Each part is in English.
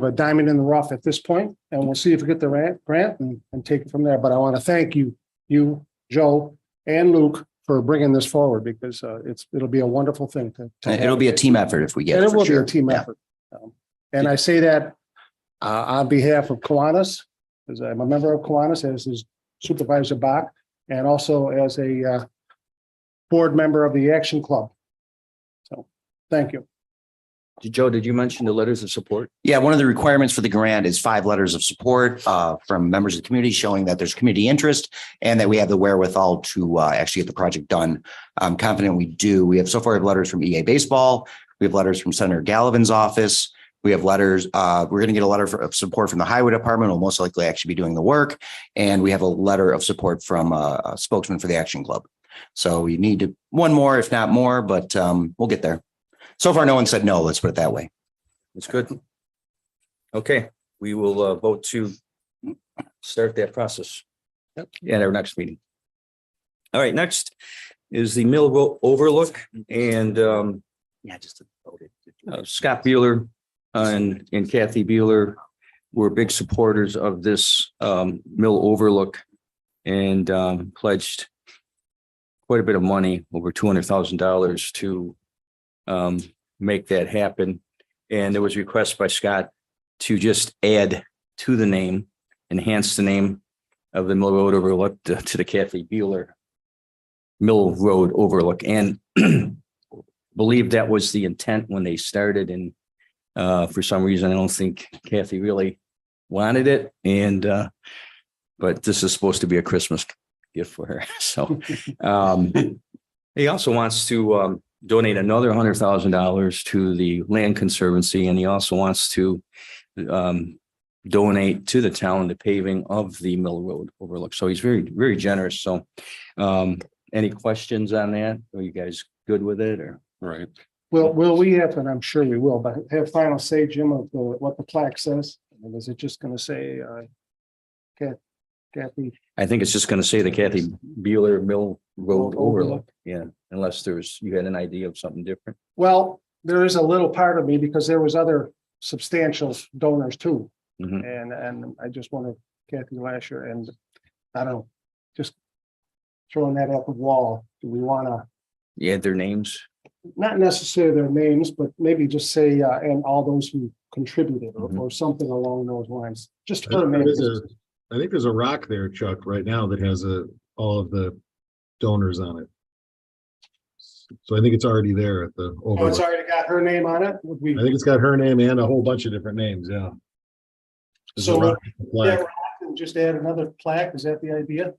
a diamond in the rough at this point, and we'll see if we get the grant and take it from there. But I want to thank you, Joe, and Luke for bringing this forward, because it'll be a wonderful thing to It'll be a team effort if we get and it. it will For sure. be a team effort. And I say that on behalf of Kiwanis, because I'm a member of Kiwanis, as is Supervisor Bach, and also as a board member of the Action Club. So, thank you. Joe, did you mention the letters of support? Yeah, one of the requirements for the grant is 5 letters of support from members of the community showing that there's community interest and that we have the wherewithal to actually get the project done. I'm confident we do. We have so far letters from EA Baseball. We have letters from Senator Gallivan's office. We have letters. We're going to get a letter of support from the Highway Department. We'll most likely actually be doing the work. And we have a letter of support from a spokesman for the Action Club. So we need one more, if not more, but we'll get there. So far, no one said no. Let's put it that way. That's good. Okay, we will vote to start that process at our next meeting. All right, next is the Road Overlook, and Scott Bueller and Kathy Bueller were big supporters of this mill overlook and pledged quite a bit of money, over $200,000, to make that happen. And there was a request by Scott to just add to the name, enhance the name of the Mill Road Overlook to the Kathy Bueller Mill Road Overlook, and believe that was the intent when they started. And for some reason, I don't think Kathy really wanted it. And but this is supposed to be a Christmas gift for her. So he also wants to donate another $100,000 to the Land Conservancy, and he also wants to donate to the town the paving of the Mill Road Overlook. So he's very, very generous. So any questions on that? Are you guys good with it? Or Right. Well, will we have, and I'm sure we will, but have final say, Jim, of what the plaque says? I mean, is it just going to say Kathy? I think it's just going to say the Kathy Bueller Mill Road Overlook. Yeah, unless you had an idea of something different. Well, there is a little part of me, because there was other substantial donors too. Mhm. And I just wanted Kathy Lasher, and I don't know, just throwing that up the wall. Do we want to, You had their names. not necessarily their names, but maybe just say, and all those who contributed, Mhm. or something along those lines? Just I her think name. I think there's a rock there, Chuck, right now that has all of the donors on it. So I think it's already there at the Oh, it's overlook. already got her name on it? Would we? I think it's got her name and a whole bunch of different names, yeah. There's a So, rock plaque. just add another plaque, is that the idea?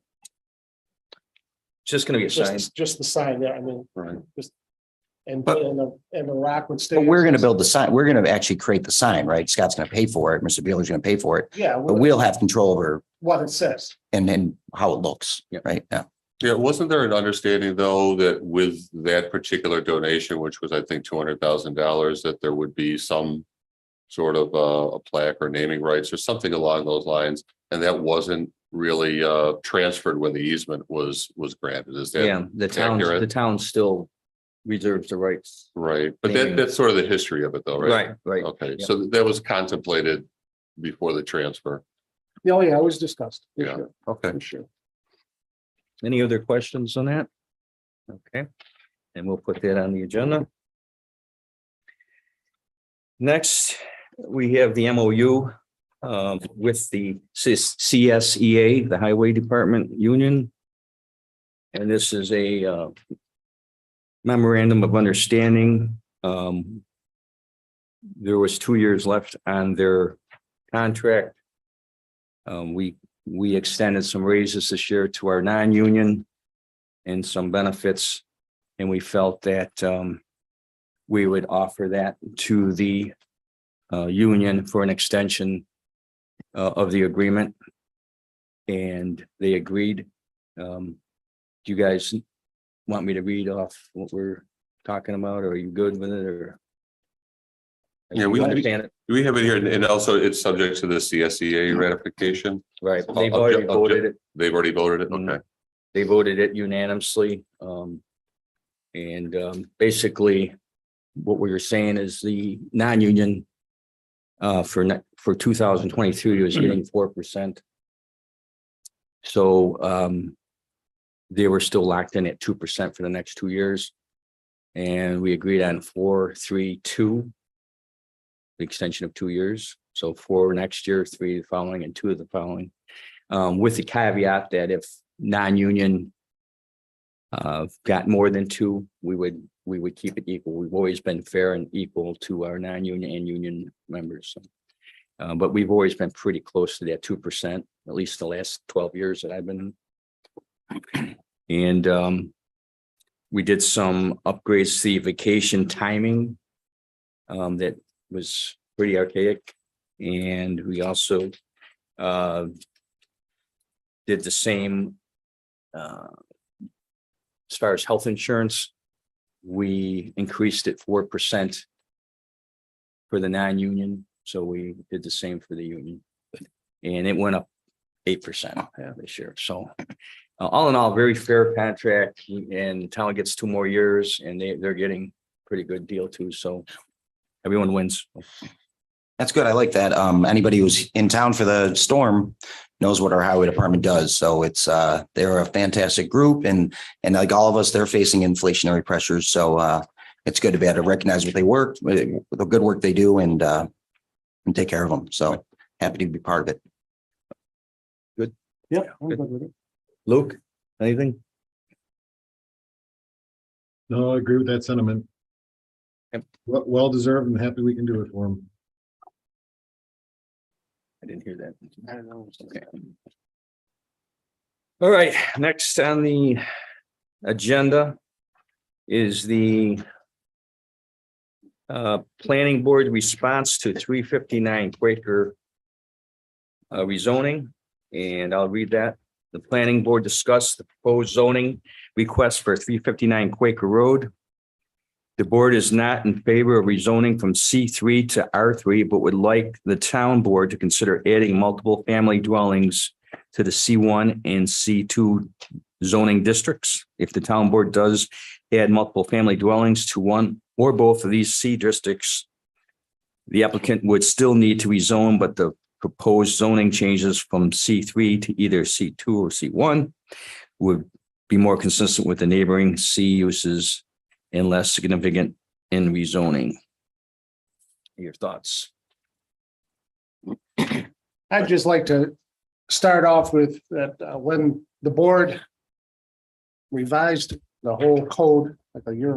It's just going to be a sign. Just the sign, yeah, I mean, Right. and But- the rock would stay. But we're going to build the sign. We're going to actually create the sign, right? Scott's going to pay for it. Mr. Bueller's going to pay for it, Yeah, but we'll have control over what it says. and how it looks. Yep. Right. Yeah. Yeah, wasn't there an understanding though that with that particular donation, which was I think $200,000, that there would be some sort of a plaque or naming rights or something along those lines, and that wasn't really transferred when the easement was granted? Is that Yeah, the town still reserves the rights. right? But Naming. that's sort of the history of it though, right? Right. Okay, Yeah. so that was contemplated before the transfer. Oh, yeah, it was discussed. For Yeah. sure, Okay. for sure. Any other questions on that? Okay, and we'll put that on the agenda. Next, we have the MOU with the CSEA, the Highway Department Union. And this is a memorandum of understanding. There was 2 years left on their contract. We extended some raises this year to our non-union and some benefits. And we felt that we would offer that to the union for an extension of the agreement. And they agreed. Do you guys want me to read off what we're talking about? Or are you good with it? Or Yeah, you understand it? We have it here, and also it's subject to the CSEA ratification. Right. They've already voted it. They've already voted it. Okay. They voted it unanimously. Basically, what we were saying is the non-union For 2023, he was getting 4%. So they were still locked in at 2% for the next 2 years. And we agreed on 4-3-2, the extension of 2 years. So 4 next year, 3 the following, and 2 of the following. With the caveat that if non-union got more than 2, we would keep it equal. We've always been fair and equal to our non-union and union members. So, but we've always been pretty close to that 2%, at least the last 12 years that I've been. And we did some upgrades to the vacation timing that was pretty archaic. And we also did the same as far as health insurance. We increased it 4% for the non-union. So we did the same for the union. And it went up 8% this year. So all in all, very fair contract, and the town gets 2 more years, and they're getting pretty good deal too. So everyone wins. That's good. I like that. Anybody who's in town for the storm knows what our highway department does. So it's they're a fantastic group, and like all of us, they're facing inflationary pressures. So it's good to be able to recognize what they work, the good work they do, and take care of them. So happy to be part of it. Good. Yeah. I'm good with it. Luke, anything? No, I agree with that sentiment. Yep. Well deserved. I'm happy we can do it for them. I didn't hear that. I don't know. Okay. All right, next on the agenda is the planning board response to 359 Quaker rezoning, and I'll read that. The planning board discussed the proposed zoning request for 359 Quaker Road. The board is not in favor of rezoning from C3 to R3, but would like the town board to consider adding multiple family dwellings to the C1 and C2 zoning districts. If the town board does add multiple family dwellings to one or both of these C districts, the applicant would still need to rezone, but the proposed zoning changes from C3 to either C2 or C1 would be more consistent with the neighboring C uses and less significant in rezoning. Your thoughts? I'd just like to start off with that when the board revised the whole code like a year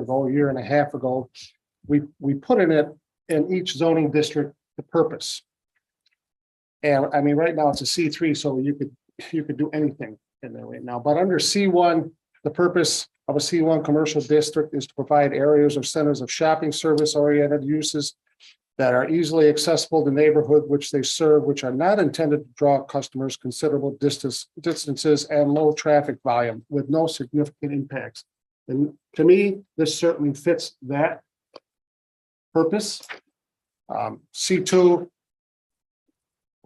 and a half ago, we put in it in each zoning district the purpose. And I mean, right now it's a C3, so you could do anything in there right now. But under C1, the purpose of a C1 commercial district is to provide areas or centers of shopping service-oriented uses that are easily accessible to neighborhood which they serve, which are not intended to draw customers considerable distances and low traffic volume with no significant impacts. And to me, this certainly fits that purpose. C2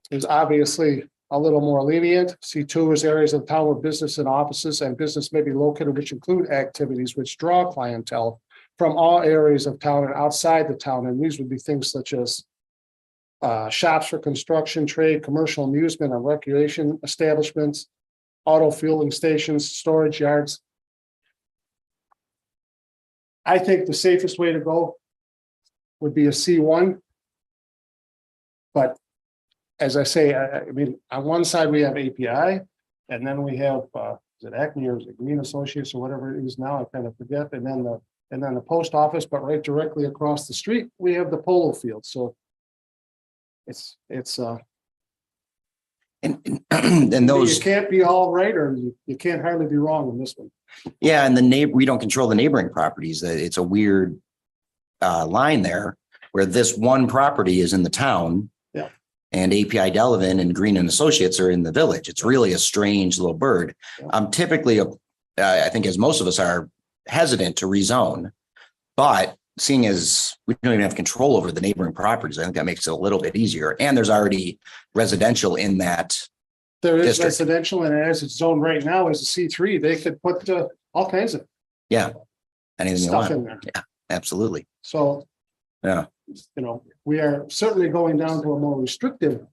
is obviously a little more lenient. C2 is areas of town where business and offices and business may be located, which include activities which draw clientele from all areas of town and outside the town. And these would be things such as shops for construction, trade, commercial amusement and recreation establishments, auto fueling stations, storage yards. I think the safest way to go would be a C1. But as I say, I mean, on one side we have API, and then we have is it Acme or is it Green Associates or whatever it is now? I kind of forget. And then the post office, but right directly across the street we have the polo field. So it's and those you can't be all right, or you can't hardly be wrong in this one. Yeah, and we don't control the neighboring properties. It's a weird line there where this one property is in the town. Yeah. And API Delavan and Green and Associates are in the village. It's really a strange little bird. Yeah. Typically, I think as most of us are hesitant to rezone, but seeing as we don't even have control over the neighboring properties, I think that makes it a little bit easier. And there's already residential in that. There is district. residential, and as it's zoned right now as a C3, they could put all kinds of Yeah. Anything you stuff want. in there. Yeah, absolutely. So Yeah. you know, we are certainly going down to a more restrictive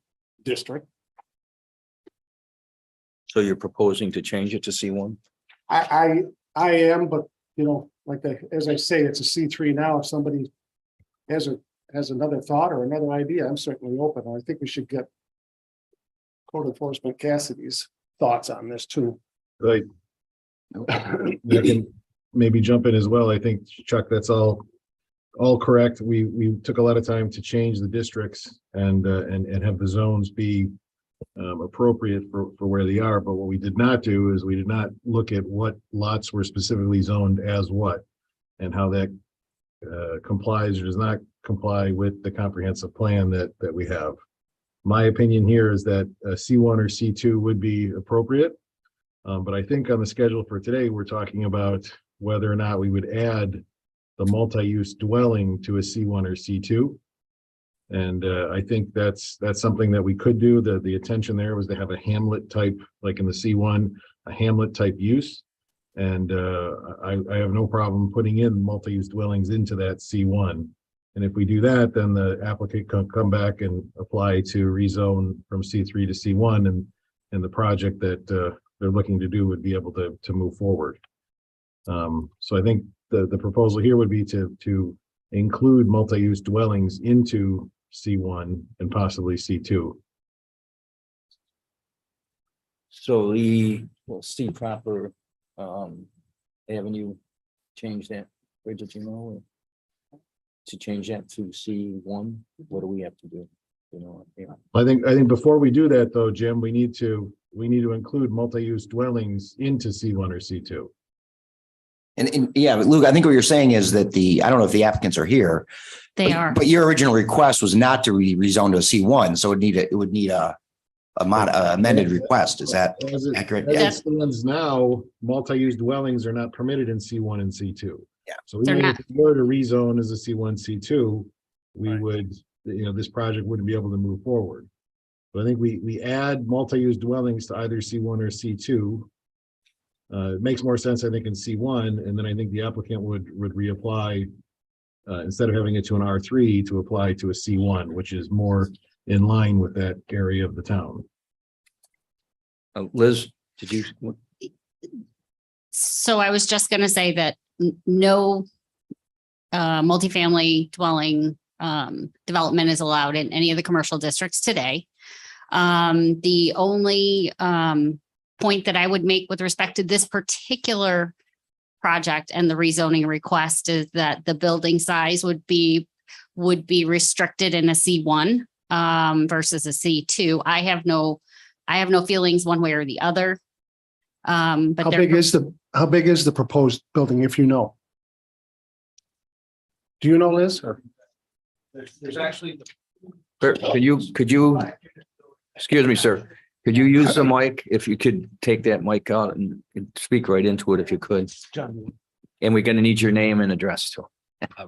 district. So you're proposing to change it to C1? I am, but you know, as I say, it's a C3 now. If somebody has another thought or another idea, I'm certainly open. I think we should get Code Enforcement Cassidy's thoughts on this too. Like, I can maybe jump in as well. I think, Chuck, that's all correct. We took a lot of time to change the districts and have the zones be appropriate for where they are. But what we did not do is we did not look at what lots were specifically zoned as what and how that complies or does not comply with the comprehensive plan that we have. My opinion here is that C1 or C2 would be appropriate. But I think on the schedule for today, we're talking about whether or not we would add the multi-use dwelling to a C1 or C2. And I think that's something that we could do. The intention there was to have a hamlet type, like in the C1, a hamlet type use. And I have no problem putting in multi-use dwellings into that C1. And if we do that, then the applicant can come back and apply to rezone from C3 to C1, and the project that they're looking to do would be able to move forward. So I think the proposal here would be to include multi-use dwellings into C1 and possibly C2. So C proper avenue, change that, where did you know? To change that to C1, what do we have to do? You know, yeah. I think before we do that though, Jim, we need to include multi-use dwellings into C1 or C2. And yeah, but Luke, I think what you're saying is that I don't know if the applicants are here. They are. But your original request was not to rezone to a C1, so it would need a amended request. Is that accurate? As Yeah. it stands now, multi-use dwellings are not permitted in C1 and C2. Yeah. So They're even not. if we were to rezone as a C1, C2, we would, this project wouldn't be able to move forward. But I think we add multi-use dwellings to either C1 or C2. It makes more sense, I think, in C1, and then I think the applicant would reapply instead of having it to an R3 to apply to a C1, which is more in line with that area of the town. Liz, did you? So I was just going to say that no multifamily dwelling development is allowed in any of the commercial districts today. The only point that I would make with respect to this particular project and the rezoning request is that the building size would be restricted in a C1 versus a C2. I have no feelings one way or the other. But How big is the proposed building, if you know? Do you know, Liz? Or There's actually. Sir, could you, excuse me, sir, could you use the mic? If you could take that mic out and speak right into it, if you could. And we're going to need your name and address too.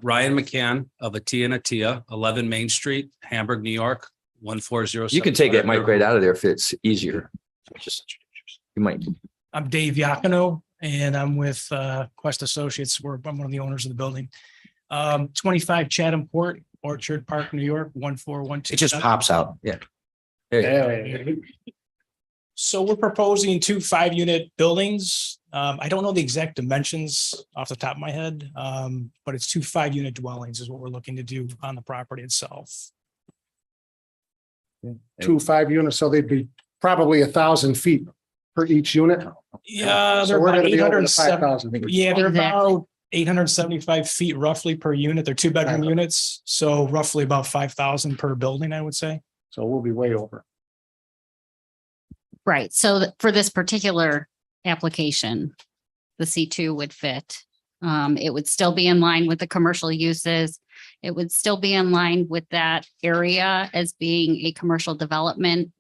Ryan McCann of Atia, 11 Main Street, Hamburg, New York, 140. You can take that mic right out of there if it's easier. Just, you might. I'm Dave Yakino, and I'm with Quest Associates. I'm one of the owners of the building. 25 Chatham Court, Orchard Park, New York, 14127. It just pops out. Yeah. There you go. So we're proposing 2 5-unit buildings. I don't know the exact dimensions off the top of my head, but it's 2 5-unit dwellings is what we're looking to do on the property itself. 2 5-units, so they'd be probably 1,000 feet per each unit. Yeah, So they're we're about going to be over the 807. 5,000. Yeah, they're Exactly. about 875 feet roughly per unit. They're 2-bedroom units, so roughly about 5,000 per building, I would say. So we'll be way over. Right. So for this particular application, the C2 would fit. It would still be in line with the commercial uses. It would still be in line with that area as being a commercial development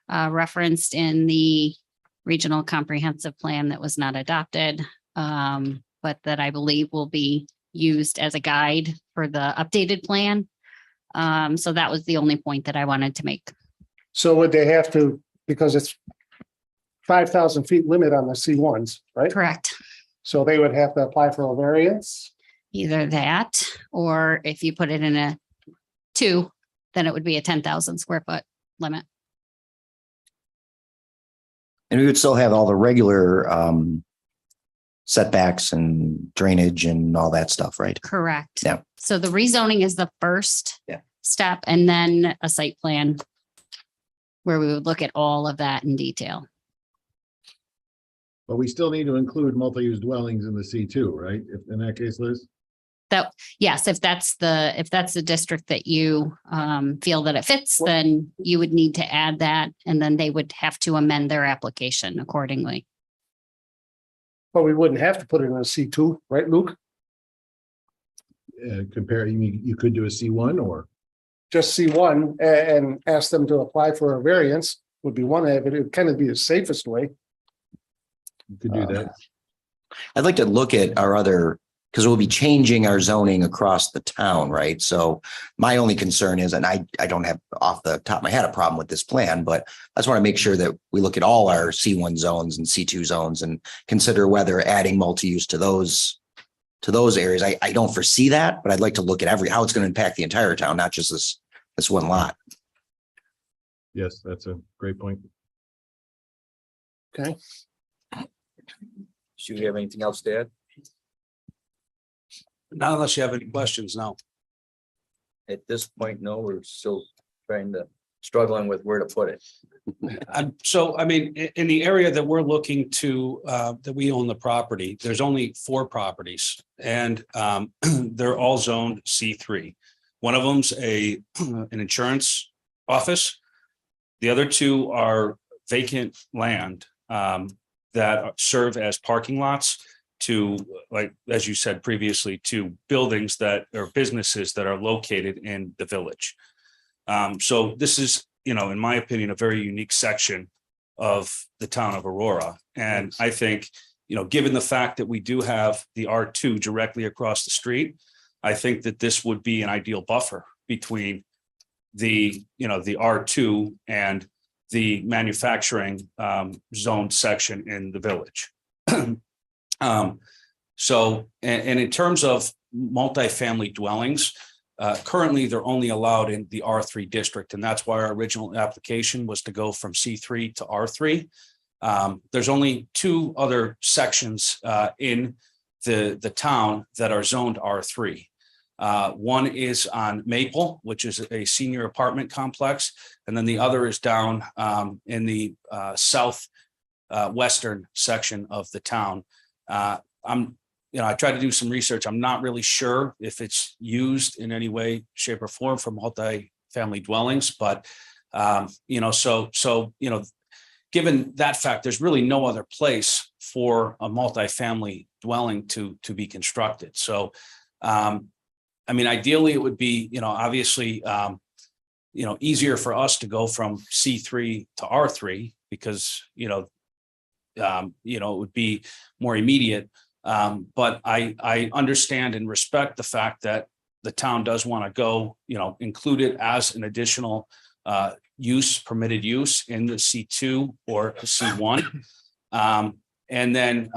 referenced in the regional comprehensive plan that was not adopted, but that I believe will be used as a guide for the updated plan. So that was the only point that I wanted to make. So would they have to, because it's 5,000 feet limit on the C1s, right? Correct. So they would have to apply for a variance? Either that, or if you put it in a two, then it would be a 10,000 square foot limit. And we would still have all the regular setbacks and drainage and all that stuff, right? Correct. Yeah. So the rezoning is the first Yeah. step, and then a site plan where we would look at all of that in detail. But we still need to include multi-use dwellings in the C2, right? If in that case, Liz? That, yes, if that's the district that you feel that it fits, then you would need to add that, and then they would have to amend their application accordingly. But we wouldn't have to put it in a C2, right, Luke? You could do a C1 or? Just C1 and ask them to apply for a variance would be one way, but it would kind of be the safest way. You could do that. I'd like to look at our other, because we'll be changing our zoning across the town, right? So my only concern is, and I don't have off the top of my head a problem with this plan, but I just want to make sure that we look at all our C1 zones and C2 zones and consider whether adding multi-use to those areas. I don't foresee that, but I'd like to look at how it's going to impact the entire town, not just this one lot. Yes, that's a great point. Okay. Do you have anything else to add? Not unless you have any questions now. At this point, no, we're still struggling with where to put it. So, I mean, in the area that we're looking to, that we own the property, there's only 4 properties, and they're all zoned C3. One of them's an insurance office. The other 2 are vacant land that serve as parking lots to, like, as you said previously, to buildings that are businesses that are located in the village. So this is, in my opinion, a very unique section of the town of Aurora. And I think, given the fact that we do have the R2 directly across the street, I think that this would be an ideal buffer between the R2 and the manufacturing zone section in the village. So, and in terms of multifamily dwellings, currently they're only allowed in the R3 district, and that's why our original application was to go from C3 to R3. There's only 2 other sections in the town that are zoned R3. One is on Maple, which is a senior apartment complex, and then the other is down in the south western section of the town. I tried to do some research. I'm not really sure if it's used in any way, shape, or form for multi-family dwellings, but given that fact, there's really no other place for a multi-family dwelling to be constructed. So, ideally, it would be, obviously, easier for us to go from C3 to R3 because, it would be more immediate. But I understand and respect the fact that the town does want to go, include it as an additional permitted use in the C2 or the C1. And then,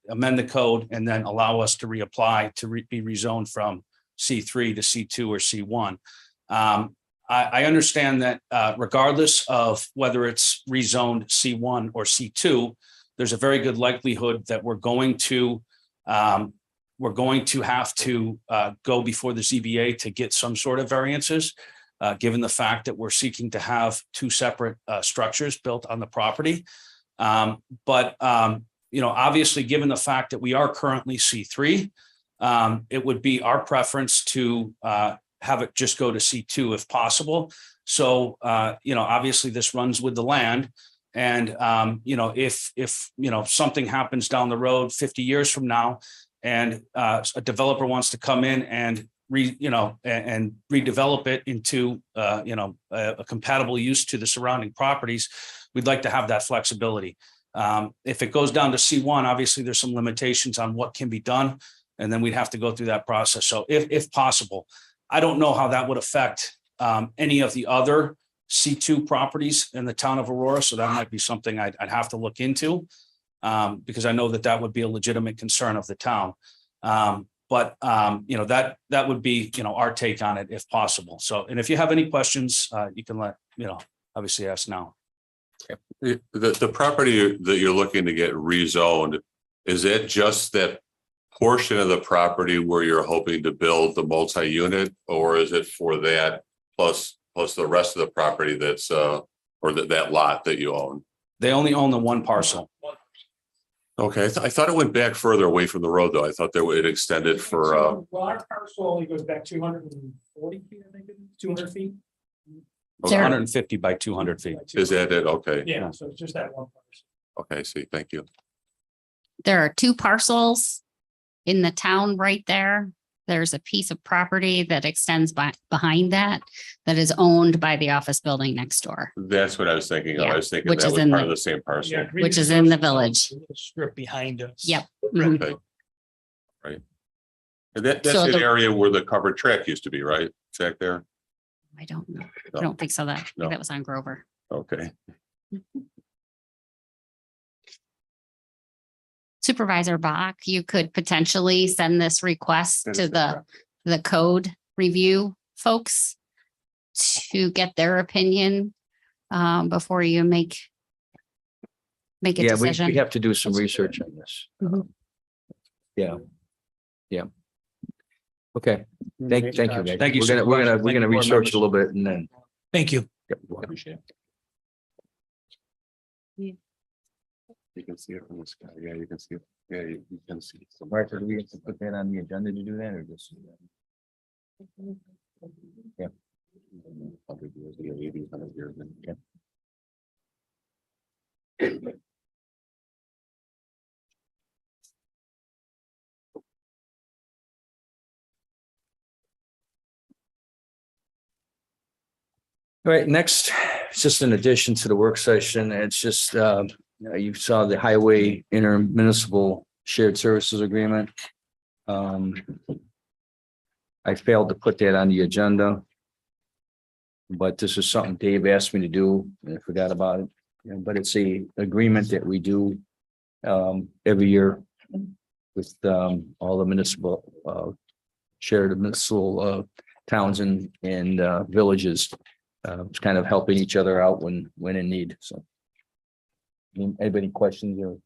amend the code and then allow us to reapply to be rezoned from C3 to C2 or C1. I understand that regardless of whether it's rezoned C1 or C2, there's a very good likelihood that we're going to have to go before the ZBA to get some sort of variances, given the fact that we're seeking to have 2 separate structures built on the property. But obviously, given the fact that we are currently C3, it would be our preference to have it just go to C2 if possible. So, obviously this runs with the land. And, if something happens down the road 50 years from now and a developer wants to come in and redevelop it into, a compatible use to the surrounding properties, we'd like to have that flexibility. If it goes down to C1, obviously there's some limitations on what can be done, and then we'd have to go through that process. So if possible, I don't know how that would affect any of the other C2 properties in the town of Aurora. So that might be something I'd have to look into because I know that would be a legitimate concern of the town. But that would be, our take on it if possible. So, and if you have any questions, you can obviously ask now. The property that you're looking to get rezoned, is that just that portion of the property where you're hoping to build the multi-unit, or is it for that plus the rest of the property that's or that lot that you own? They only own the one parcel. Okay, I thought it went back further away from the road, though. I thought that it extended for Well, our parcel only goes back 240 feet, I think, 200 feet. It's 150 by 200 feet. Is that it? Okay. Yeah, so it's just that one parcel. Okay, see, thank you. There are two parcels in the town right there. There's a piece of property that extends behind that is owned by the office building next door, That's what I was thinking of. Yeah, I was thinking which that is was in part the- of the same parcel. Yeah, which is in the village. Strip behind us. Yep. Mhm. Okay. Right. And that's So an the- area where the covered track used to be, right? Back there? I don't know. No. I don't think so. No. That was on Grover. Okay. Supervisor Bach, you could potentially send this request to the code review folks to get their opinion before you make a Yeah, we decision. have to do some research on this. Mhm. Yeah. Okay, thank you, guys. Thank you, We're gonna Supervisor. Thank you, board research members. a little bit and then. Thank you. Yep. Appreciate it. You can see it from the sky. Yeah, you can see it. Yeah, you can see it. Martha, do we have to put that on the agenda to do that or just? 100 years, yeah, 80, 100 years. Yeah. All right, next, it's just an addition to the work session. It's just, you saw the highway intermunicipal shared services agreement. I failed to put that on the agenda. But this is something Dave asked me to do and I forgot about it. But it's a agreement that we do every year with all the municipal shared municipal towns and villages. It's kind of helping each other out when in need. So. Anybody questions or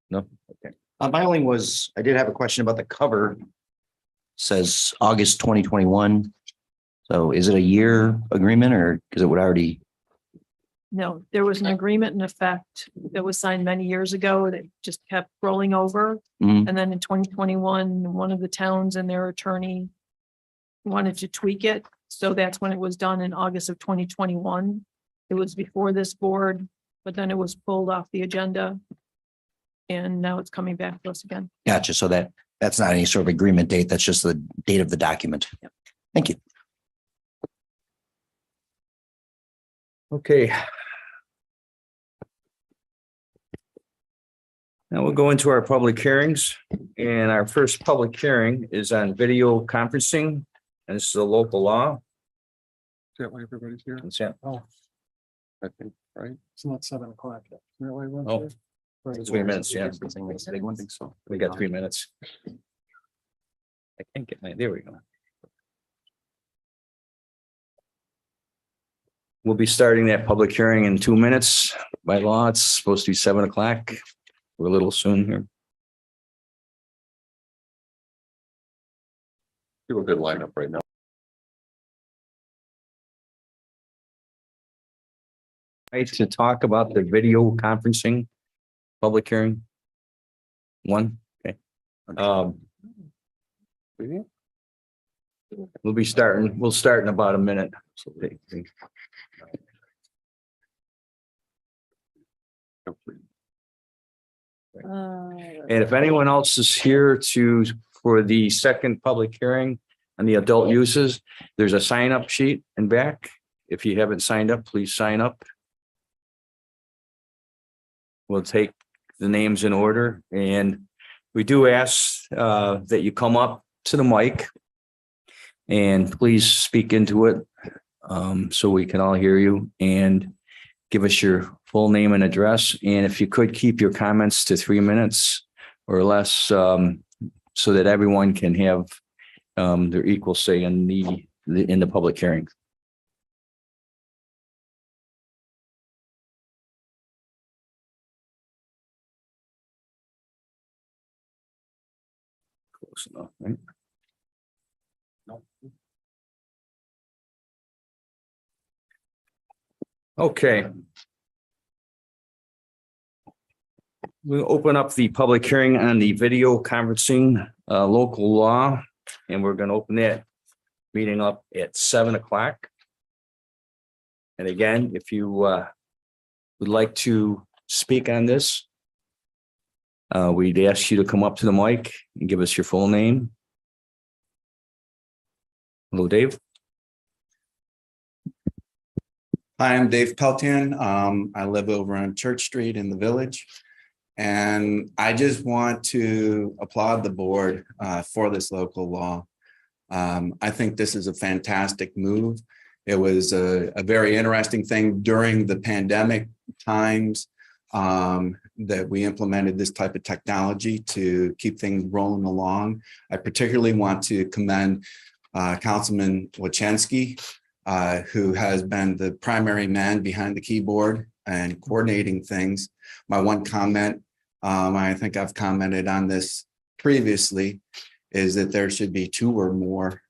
no? Okay. My only was, I did have a question about the cover. Says August 2021. So is it a year agreement or because it would already? No, there was an agreement in effect that was signed many years ago that just kept rolling over. Mhm. And then in 2021, one of the towns and their attorney wanted to tweak it. So that's when it was done in August of 2021. It was before this board, but then it was pulled off the agenda. And now it's coming back to us again. Gotcha. So that's not any sort of agreement date. That's just the date of the document. Yep. Thank you. Okay. Now we'll go into our public hearings and our first public hearing is on video conferencing. And this is a local law. Is that why everybody's here? Consent. I think, right? It's not 7:00 yet. Oh, 3 minutes, yeah. Big one, think so. We got 3 minutes. I can't get my, there we go. We'll be starting that public hearing in 2 minutes. By law, it's supposed to be 7:00. We're a little soon here. You have a good lineup right now. Right, to talk about the video conferencing public hearing. One, okay. We'll start in about a minute. And if anyone else is here for the second public hearing on the adult uses, there's a sign up sheet in back. If you haven't signed up, please sign up. We'll take the names in order and we do ask that you come up to the mic and please speak into it so we can all hear you and give us your full name and address. And if you could keep your comments to 3 minutes or less, so that everyone can have their equal say in the public hearing. Close enough, right? Okay. We'll open up the public hearing on the video conferencing local law, and we're going to open that meeting up at 7 o'clock. And again, if you would like to speak on this, we'd ask you to come up to the mic and give us your full name. Hello, Dave. Hi, I'm Dave Peltian. I live over on Church Street in the Village. And I just want to applaud the board for this local law. I think this is a fantastic move. It was a very interesting thing during the pandemic times that we implemented this type of technology to keep things rolling along. I particularly want to commend Councilman Wachensky, who has been the primary man behind the keyboard and coordinating things. My one comment, I think I've commented on this previously, is that there should be 2 or more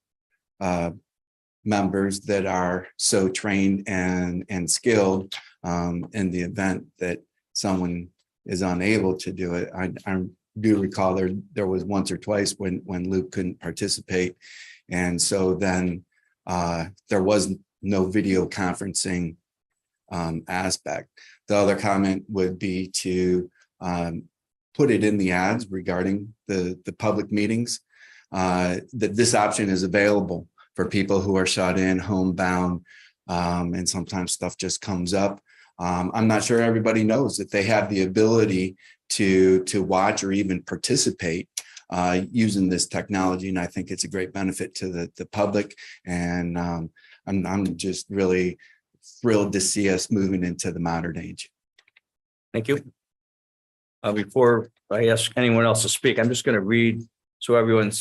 members that are so trained and skilled in the event that someone is unable to do it. I do recall there was once or twice when Luke couldn't participate. And so then there was no video conferencing aspect. The other comment would be to put it in the ads regarding the public meetings, that this option is available for people who are shut in, homebound, and sometimes stuff just comes up. I'm not sure everybody knows that they have the ability to watch or even participate using this technology, and I think it's a great benefit to the public. And I'm just really thrilled to see us moving into the modern age. Thank you. Before I ask anyone else to speak, I'm just going to read so everyone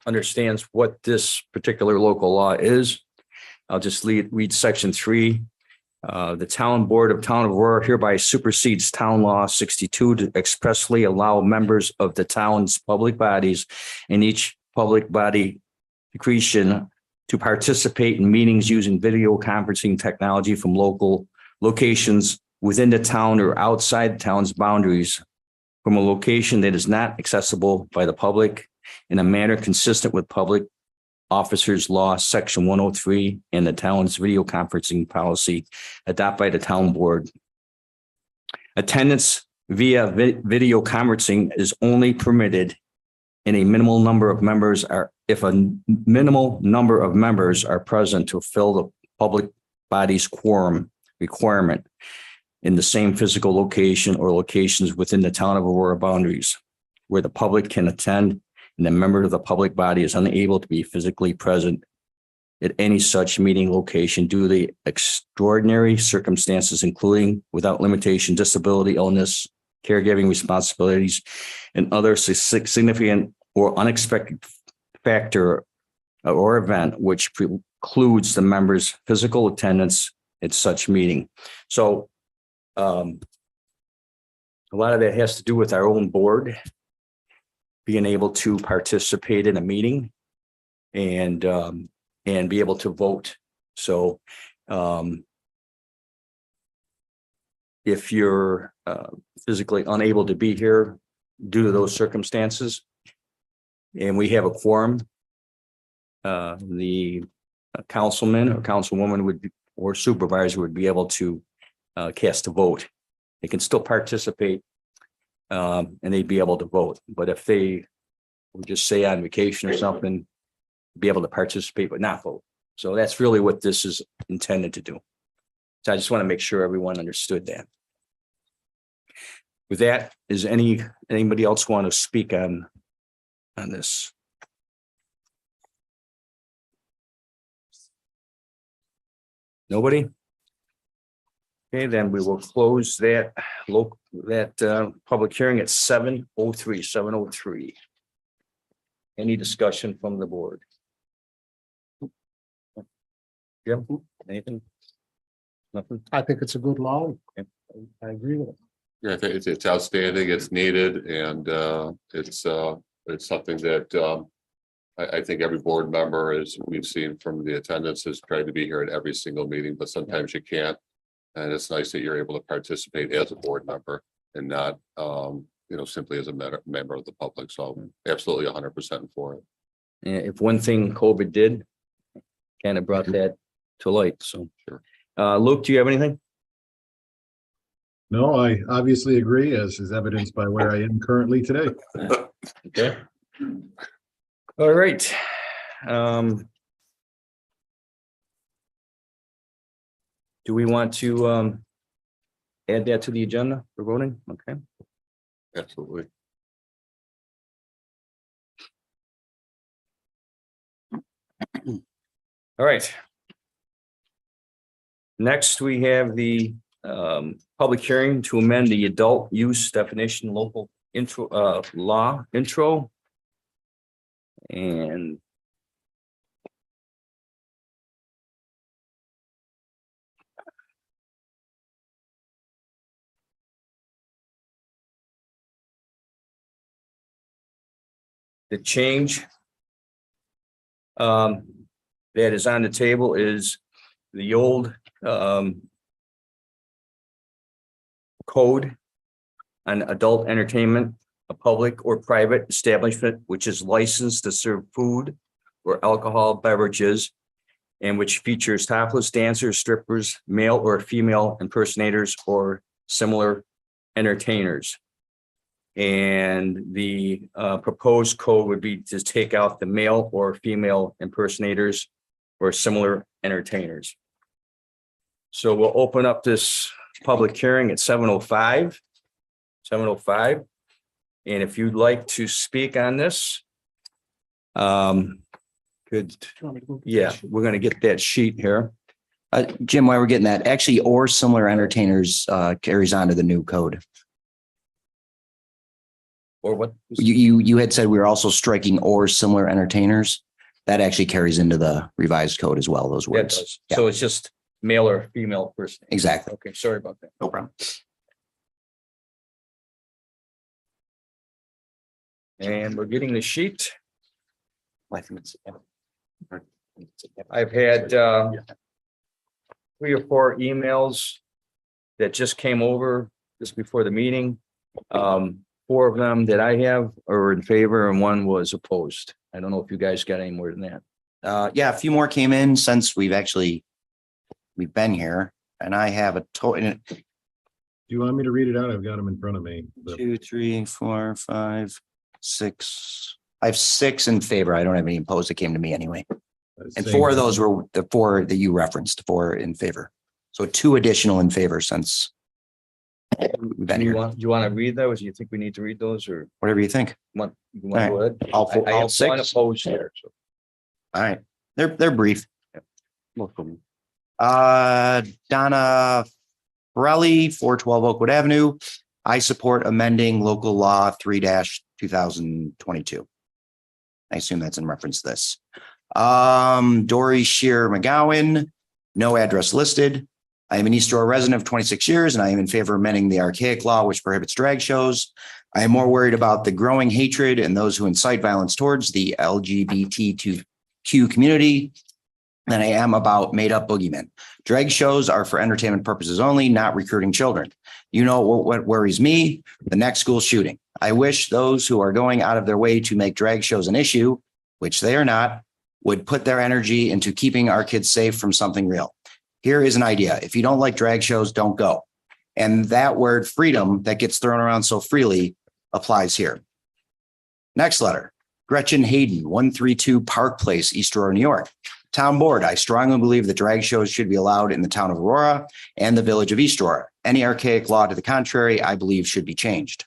understands what this particular local law is. I'll just read section 3. The town board of town of Aurora hereby supersedes town law 62 to expressly allow members of the town's public bodies and each public body accretion to participate in meetings using video conferencing technology from local locations within the town or outside the town's boundaries from a location that is not accessible by the public in a manner consistent with public officers law section 103 and the town's video conferencing policy adopted by the town board. Attendance via video conferencing is only permitted in a minimal number of members if a minimal number of members are present to fill the public body's quorum requirement in the same physical location or locations within the town of Aurora boundaries where the public can attend and a member of the public body is unable to be physically present at any such meeting location due to the extraordinary circumstances, including without limitation, disability, illness, caregiving responsibilities, and other significant or unexpected factor or event which precludes the member's physical attendance at such meeting. So a lot of that has to do with our own board being able to participate in a meeting and be able to vote. So if you're physically unable to be here due to those circumstances, and we have a quorum, the councilman or councilwoman or supervisor would be able to cast a vote. They can still participate and they'd be able to vote. But if they would just say on vacation or something, be able to participate but not vote. So that's really what this is intended to do. So I just want to make sure everyone understood that. With that, is anybody else want to speak on this? Nobody? Okay, then we will close that public hearing at 7:03. Any discussion from the board? Jim, anything? Nothing? I think it's a good law. I agree with it. Yeah, I think it's outstanding, it's needed, and it's something that I think every board member, as we've seen from the attendance, has tried to be here at every single meeting, but sometimes you can't. And it's nice that you're able to participate as a board member and not simply as a member of the public. So absolutely 100% for it. Yeah, if one thing COVID did, kind of brought that to light, so. Sure. Luke, do you have anything? No, I obviously agree, as is evidenced by where I am currently today. Okay. All right. Do we want to add that to the agenda for voting? Okay. Absolutely. All right. Next, we have the public hearing to amend the adult use definition local law intro. And the change that is on the table is the old code on adult entertainment, a public or private establishment which is licensed to serve food or alcohol beverages and which features topless dancers, strippers, male or female impersonators or similar entertainers. And the proposed code would be to take out the male or female impersonators or similar entertainers. So we'll open up this public hearing at 7:05. 7:05. And if you'd like to speak on this, yeah, we're gonna get that sheet here. Jim, while we're getting that, actually, or similar entertainers carries on to the new code. Or what? You had said we were also striking or similar entertainers. That actually carries into the revised code as well, those That words. does. So it's just male or female person. Exactly. Okay, sorry about that. No problem. And we're getting the sheet. I've had 3 or 4 emails that just came over just before the meeting. 4 of them that I have are in favor and 1 was opposed. I don't know if you guys got any more than that. Yeah, a few more came in since we've been here, and I have a total. Do you want me to read it out? I've got them in front of me. but- 2, 3, 4, 5, 6. I have 6 in favor. I don't have any opposed that came to me anyway. And 4 of those were the 4 that you referenced, 4 in favor. So 2 additional in favor since we've been Do here. you want to read those? You think we need to read those or Whatever you think. you want to go ahead? All I have 6. 1 opposed here. So. All right. They're brief. Most of them. Donna Borelli, 412 Oakwood Avenue. I support amending local law 3-2022. I assume that's in reference to this. Dory Shear McGowan, no address listed. I am an East Aurora resident of 26 years, and I am in favor of amending the archaic law which prohibits drag shows. I am more worried about the growing hatred and those who incite violence towards the LGBTQ community than I am about made up boogeymen. Drag shows are for entertainment purposes only, not recruiting children. You know what worries me? The next school shooting. I wish those who are going out of their way to make drag shows an issue, which they are not, would put their energy into keeping our kids safe from something real. Here is an idea. If you don't like drag shows, don't go. And that word freedom that gets thrown around so freely applies here. Next letter. Gretchen Hayden, 132 Park Place, East Aurora, New York. Town Board, I strongly believe that drag shows should be allowed in the town of Aurora and the village of East Aurora. Any archaic law to the contrary, I believe should be changed.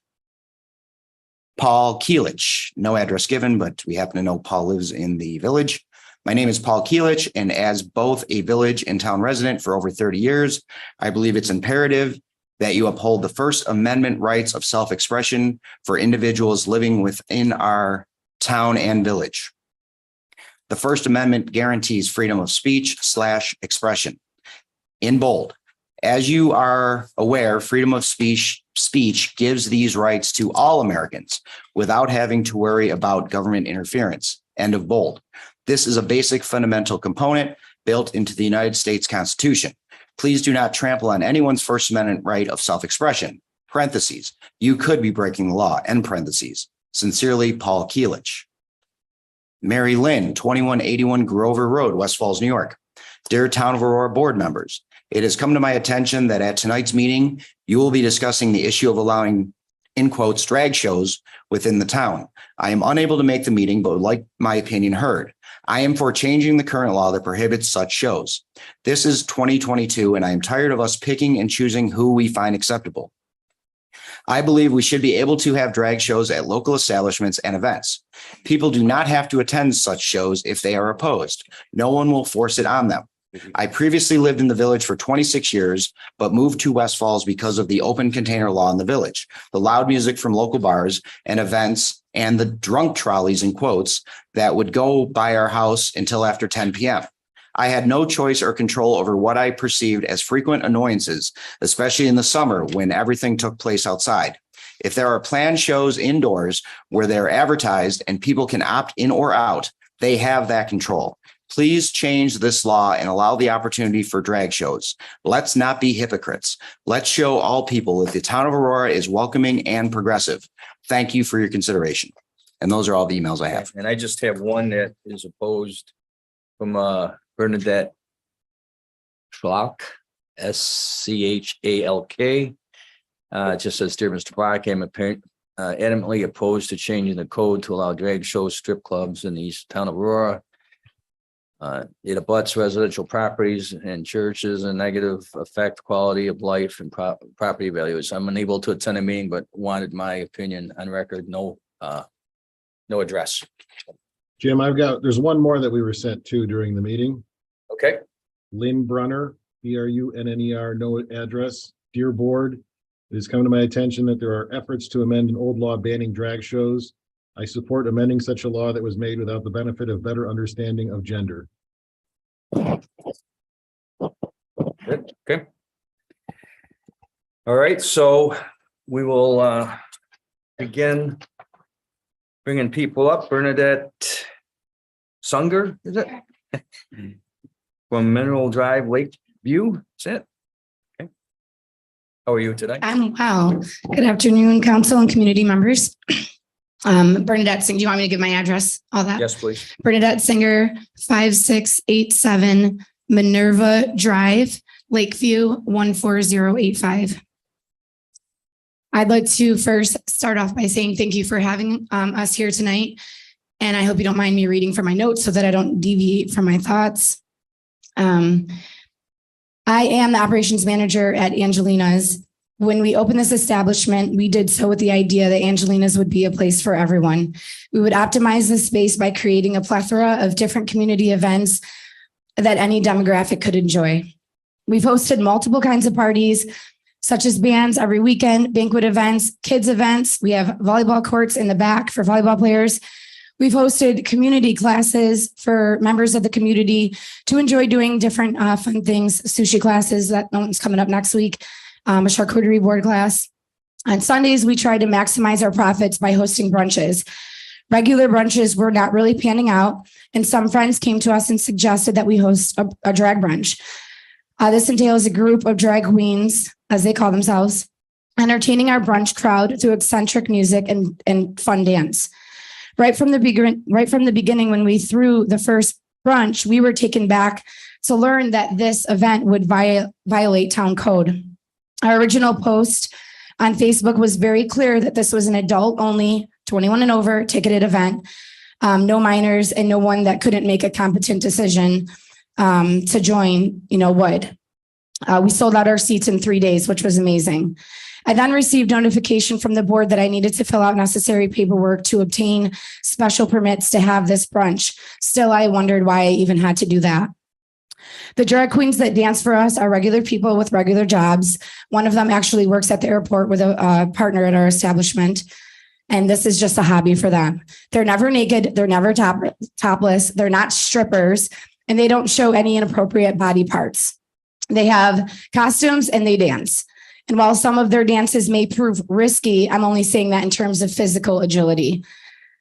Paul Keelich, no address given, but we happen to know Paul lives in the village. My name is Paul Keelich, and as both a village and town resident for over 30 years, I believe it's imperative that you uphold the First Amendment rights of self-expression for individuals living within our town, and village. The First Amendment guarantees freedom of speech/expression. In bold, as you are aware, freedom of speech gives these rights to all Americans without having to worry about government interference. End of bold. This is a basic fundamental component built into the United States Constitution. Please do not trample on anyone's First Amendment right of self-expression. Parentheses. You could be breaking the law. End parentheses. Sincerely, Paul Keelich. Mary Lynn, 2181 Grover Road, West Falls, New York. Dear Town of Aurora board members, it has come to my attention that at tonight's meeting, you will be discussing the issue of allowing, in quotes, drag shows within the town. I am unable to make the meeting, but would like my opinion heard. I am for changing the current law that prohibits such shows. This is 2022, and I am tired of us picking and choosing who we find acceptable. I believe we should be able to have drag shows at local establishments and events. People do not have to attend such shows if they are opposed. No one will force it on them. I previously lived in the village for 26 years, but moved to West Falls because of the open container law in the village, the loud music from local bars and events, and the drunk trolleys, in quotes, that would go by our house until after 10 p.m. I had no choice or control over what I perceived as frequent annoyances, especially in the summer when everything took place outside. If there are planned shows indoors where they're advertised and people can opt in or out, they have that control. Please change this law and allow the opportunity for drag shows. Let's not be hypocrites. Let's show all people that the town of Aurora is welcoming and progressive. Thank you for your consideration. And those are all the emails I have. And I just have one that is opposed from Bernadette Schlock, Schalk. It just says, dear Mr. Black, I'm adamantly opposed to changing the code to allow drag shows, strip clubs in the east town of Aurora. It abuts residential properties and churches and negative affect quality of life and property values. I'm unable to attend a meeting, but wanted my opinion on record. No address. Jim, there's one more that we were sent to during the meeting. Okay. Lynn Brunner, Brunner, no address. Dear board, it has come to my attention that there are efforts to amend an old law banning drag shows. I support amending such a law that was made without the benefit of better understanding of gender. Okay. All right, so we will begin bringing people up. Bernadette Sunger, is it? From Mineral Drive, Lakeview, is it? Okay. How are you today? I'm well. Good afternoon, council and community members. Bernadette Singer, do you want me to give my address? All that? Yes, please. Bernadette Singer, 5687 Minerva Drive, Lakeview, 14085. I'd like to first start off by saying thank you for having us here tonight. And I hope you don't mind me reading from my notes so that I don't deviate from my thoughts. I am the operations manager at Angelina's. When we opened this establishment, we did so with the idea that Angelina's would be a place for everyone. We would optimize the space by creating a plethora of different community events that any demographic could enjoy. We've hosted multiple kinds of parties, such as bands every weekend, banquet events, kids events. We have volleyball courts in the back for volleyball players. We've hosted community classes for members of the community to enjoy doing different fun things, sushi classes that one's coming up next week, a charcuterie board class. On Sundays, we try to maximize our profits by hosting brunches. Regular brunches were not really panning out, and some friends came to us and suggested that we host a drag brunch. This entails a group of drag queens, as they call themselves, entertaining our brunch crowd through eccentric music and fun dance. Right from the beginning, when we threw the first brunch, we were taken back to learn that this event would violate town code. Our original post on Facebook was very clear that this was an adult-only, 21 and over ticketed event. No minors and no one that couldn't make a competent decision to join, would. We sold out our seats in 3 days, which was amazing. I then received notification from the board that I needed to fill out necessary paperwork to obtain special permits to have this brunch. Still, I wondered why I even had to do that. The drag queens that dance for us are regular people with regular jobs. One of them actually works at the airport with a partner at our establishment. And this is just a hobby for them. They're never naked. They're never topless. They're not strippers, and they don't show any inappropriate body parts. They have costumes and they dance. And while some of their dances may prove risky, I'm only saying that in terms of physical agility.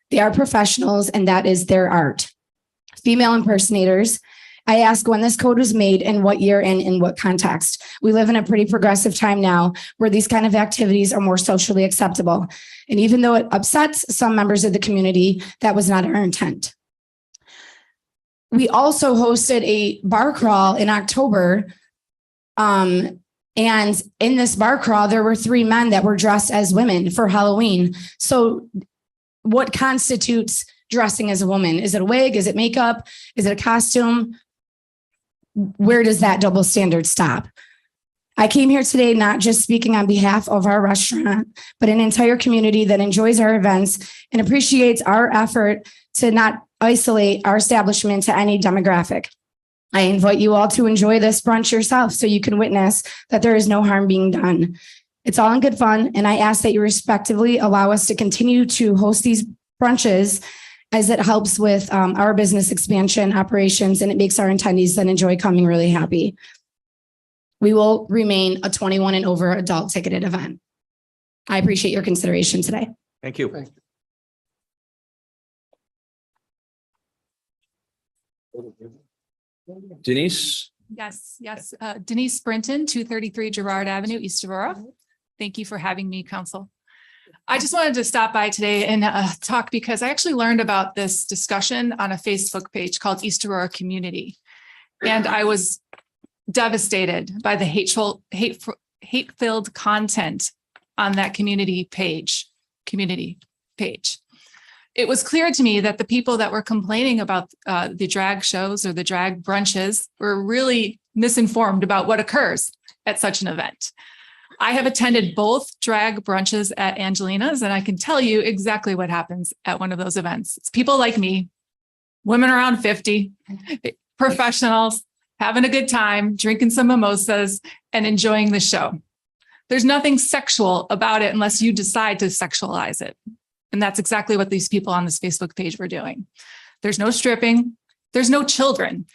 They are professionals, and that is their art. Female impersonators. I ask when this code was made and what year and in what context. We live in a pretty progressive time now where these kind of activities are more socially acceptable. And even though it upsets some members of the community, that was not our intent. We also hosted a bar crawl in October. And in this bar crawl, there were 3 men that were dressed as women for Halloween. So what constitutes dressing as a woman? Is it a wig? Is it makeup? Is it a costume? Where does that double standard stop? I came here today not just speaking on behalf of our restaurant, but an entire community that enjoys our events and appreciates our effort to not isolate our establishment to any demographic. I invite you all to enjoy this brunch yourself so you can witness that there is no harm being done. It's all in good fun, and I ask that you respectively allow us to continue to host these brunches as it helps with our business expansion operations, and it makes our attendees that enjoy coming really happy. We will remain a 21 and over adult ticketed event. I appreciate your consideration today. Thank you. Denise? Yes. Denise Brinton, 233 Girard Avenue, East Aurora. Thank you for having me, Council. I just wanted to stop by today and talk because I actually learned about this discussion on a Facebook page called East Aurora Community. And I was devastated by the hate-filled content on that community page. It was clear to me that the people that were complaining about the drag shows or the drag brunches were really misinformed about what occurs at such an event. I have attended both drag brunches at Angelina's, and I can tell you exactly what happens at one of those events. It's people like me, women around 50, professionals, having a good time, drinking some mimosas, and enjoying the show. There's nothing sexual about it unless you decide to sexualize it. And that's exactly what these people on this Facebook page were doing. There's no stripping. There's no children.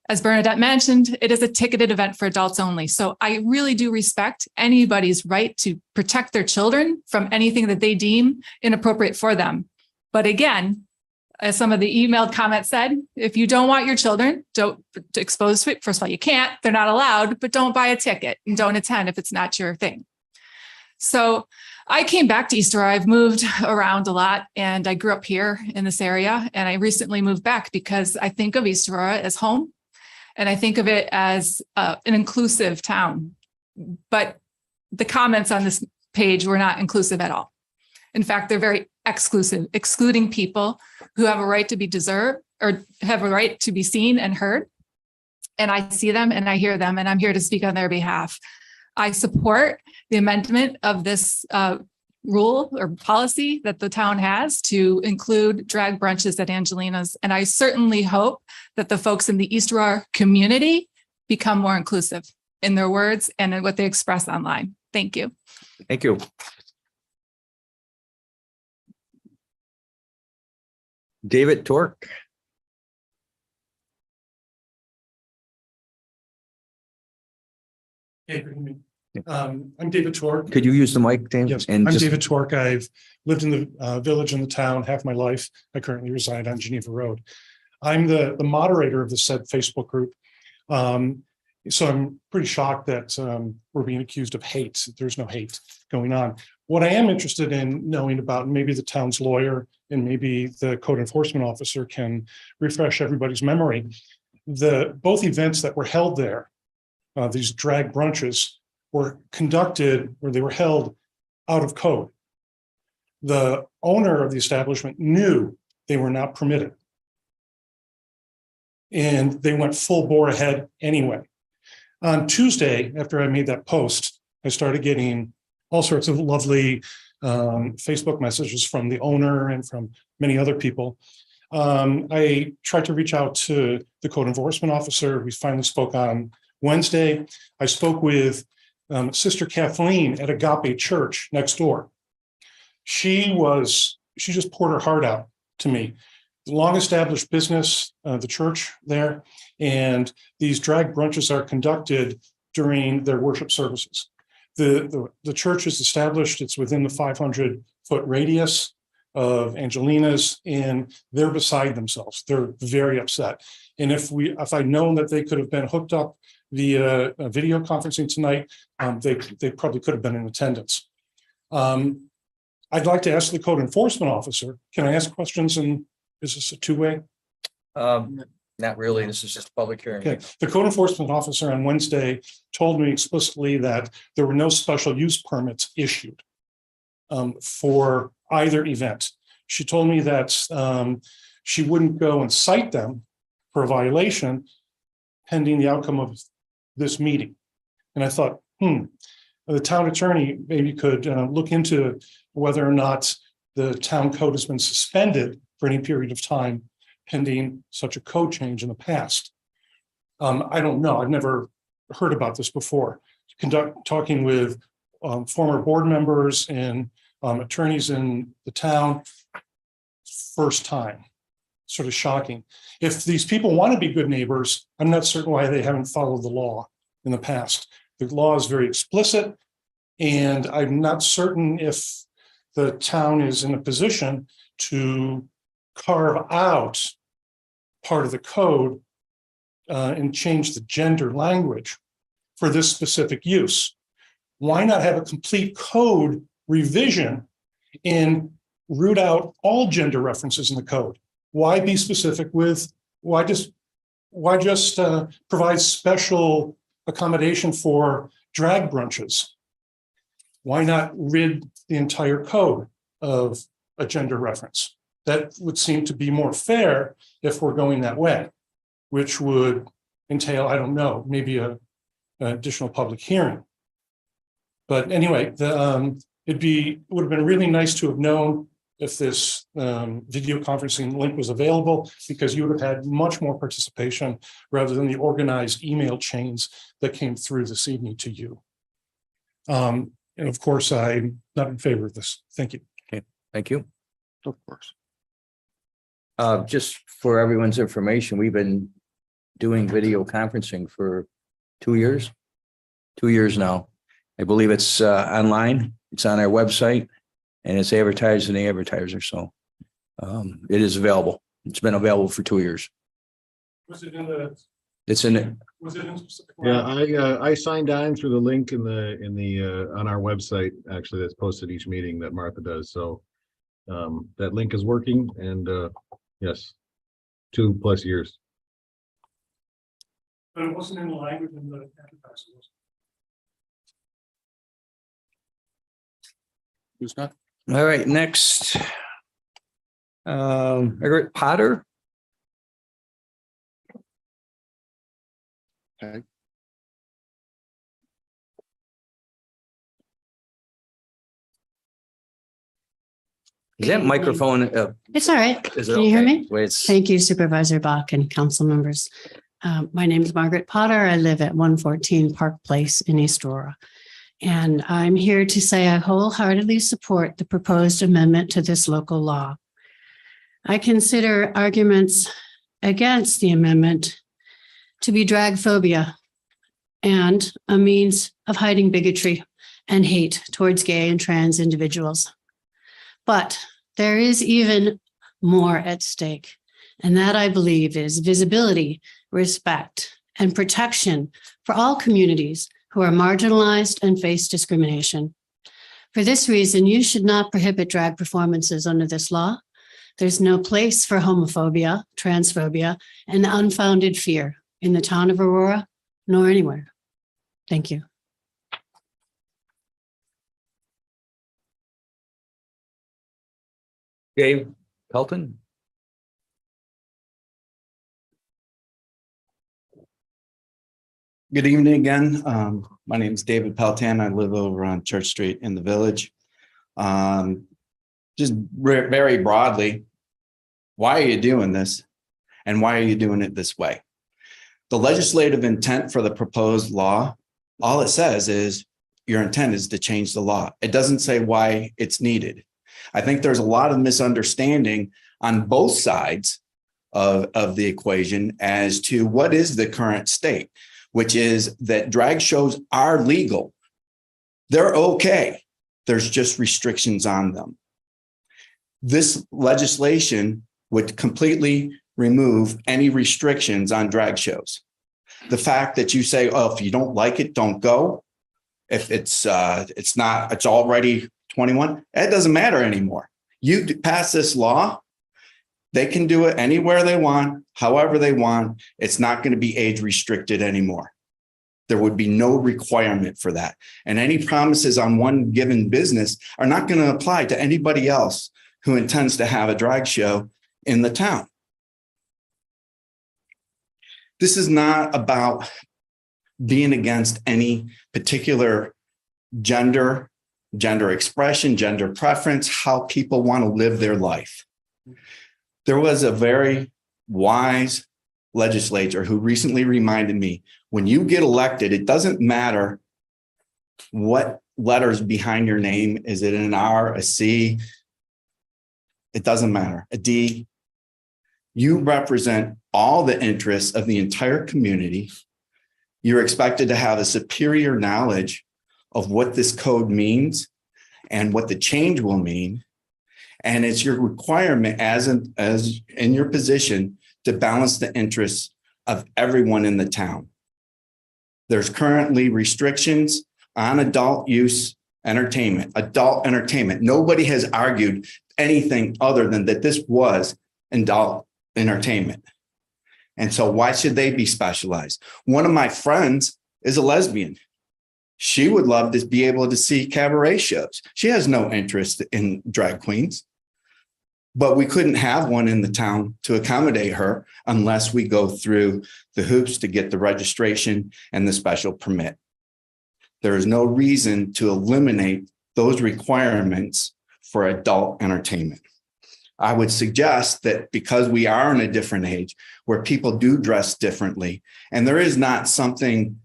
As Bernadette mentioned, it is a ticketed event for adults only. So I really do respect anybody's right to protect their children from anything that they deem inappropriate for them. But again, as some of the emailed comments said, if you don't want your children to expose to it, first of all, you can't, they're not allowed, but don't buy a ticket and don't attend if it's not your thing. So I came back to East Aurora. I've moved around a lot and I grew up here in this area. And I recently moved back because I think of East Aurora as home. And I think of it as an inclusive town. But the comments on this page were not inclusive at all. In fact, they're very exclusive, excluding people who have a right to be deserved or have a right to be seen and heard. And I see them and I hear them, and I'm here to speak on their behalf. I support the amendment of this rule or policy that the town has to include drag brunches at Angelina's. And I certainly hope that the folks in the East Aurora community become more inclusive in their words and in what they express online. Thank you. Thank you. David Tork. I'm David Tork. Could you use the mic, James? Yes, And I'm just- David Tork. I've lived in the village and the town half my life. I currently reside on Geneva Road. I'm the moderator of the said Facebook group. So I'm pretty shocked that we're being accused of hate. There's no hate going on. What I am interested in knowing about, maybe the town's lawyer and maybe the code enforcement officer can refresh everybody's memory. Both events that were held there, these drag brunches, were conducted or they were held out of code. The owner of the establishment knew they were not permitted. And they went full bore ahead anyway. On Tuesday, after I made that post, I started getting all sorts of lovely Facebook messages from the owner and from many other people. I tried to reach out to the code enforcement officer. We finally spoke on Wednesday. I spoke with Sister Kathleen at Agape Church next door. She just poured her heart out to me. Long established business, the church there, and these drag brunches are conducted during their worship services. The church is established, it's within the 500-foot radius of Angelina's, and they're beside themselves. They're very upset. And if I'd known that they could have been hooked up via video conferencing tonight, they probably could have been in attendance. I'd like to ask the code enforcement officer, can I ask questions, and is this a two-way? Not really. This is just a public hearing. Okay, the code enforcement officer on Wednesday told me explicitly that there were no special use permits issued for either event. She told me that she wouldn't go and cite them for a violation pending the outcome of this meeting. And I thought, the town attorney maybe could look into whether or not the town code has been suspended for any period of time pending such a code change in the past. I don't know. I've never heard about this before. Talking with former board members and attorneys in the town, first time, sort of shocking. If these people want to be good neighbors, I'm not certain why they haven't followed the law in the past. The law is very explicit, and I'm not certain if the town is in a position to carve out part of the code and change the gender language for this specific use. Why not have a complete code revision and root out all gender references in the code? Why be specific with, why just provide special accommodation for drag brunches? Why not rid the entire code of a gender reference? That would seem to be more fair if we're going that way, which would entail, I don't know, maybe an additional public hearing. But anyway, it would have been really nice to have known if this video conferencing link was available, because you would have had much more participation rather than the organized email chains that came through this evening to you. And of course, I'm not in favor of this. Thank you. Okay, thank you. Of course. Just for everyone's information, we've been doing video conferencing for 2 years. 2 years now. I believe it's online. It's on our website, and it's advertised in the advertiser. So it is available. It's been available for 2 years. Was it in the? It's in it. Was it in specific? Yeah, I signed on through the link in the on our website, actually, that's posted each meeting that Martha does. So that link is working, and yes, 2+ years. But it wasn't in the language in the advertiser, was it? Who's not? All right, next. Margaret Potter. Okay. Is that microphone? It's all right. Is it Can you hear okay? me? Wait, it's- Thank you, Supervisor Bach and council members. My name is Margaret Potter. I live at 114 Park Place in East Aurora. And I'm here to say I wholeheartedly support the proposed amendment to this local law. I consider arguments against the amendment to be drag phobia and a means of hiding bigotry and hate towards gay and trans individuals. But there is even more at stake, and that I believe is visibility, respect, and protection for all communities who are marginalized and face discrimination. For this reason, you should not prohibit drag performances under this law. There's no place for homophobia, transphobia, and unfounded fear in the town of Aurora, nor anywhere. Thank you. Dave Pelton. Good evening again. My name is David Peltan. I live over on Church Street in the Village. Just very broadly, why are you doing this? And why are you doing it this way? The legislative intent for the proposed law, all it says is your intent is to change the law. It doesn't say why it's needed. I think there's a lot of misunderstanding on both sides of the equation as to what is the current state, which is that drag shows are legal. They're okay. There's just restrictions on them. This legislation would completely remove any restrictions on drag shows. The fact that you say, oh, if you don't like it, don't go. If it's already 21, it doesn't matter anymore. You pass this law, they can do it anywhere they want, however they want. It's not going to be age restricted anymore. There would be no requirement for that. And any promises on one given business are not going to apply to anybody else who intends to have a drag show in the town. This is not about being against any particular gender expression, gender preference, how people want to live their life. There was a very wise legislator who recently reminded me, when you get elected, it doesn't matter what letters behind your name. Is it an R, a C? It doesn't matter. A D. You represent all the interests of the entire community. You're expected to have a superior knowledge of what this code means and what the change will mean. And it's your requirement as in your position to balance the interests of everyone in the town. There's currently restrictions on adult use entertainment, adult entertainment. Nobody has argued anything other than that this was adult entertainment. And so why should they be specialized? One of my friends is a lesbian. She would love to be able to see cabaret shows. She has no interest in drag queens, but we couldn't have one in the town to accommodate her unless we go through the hoops to get the registration and the special permit. There is no reason to eliminate those requirements for adult entertainment. I would suggest that because we are in a different age where people do dress differently, and there is not something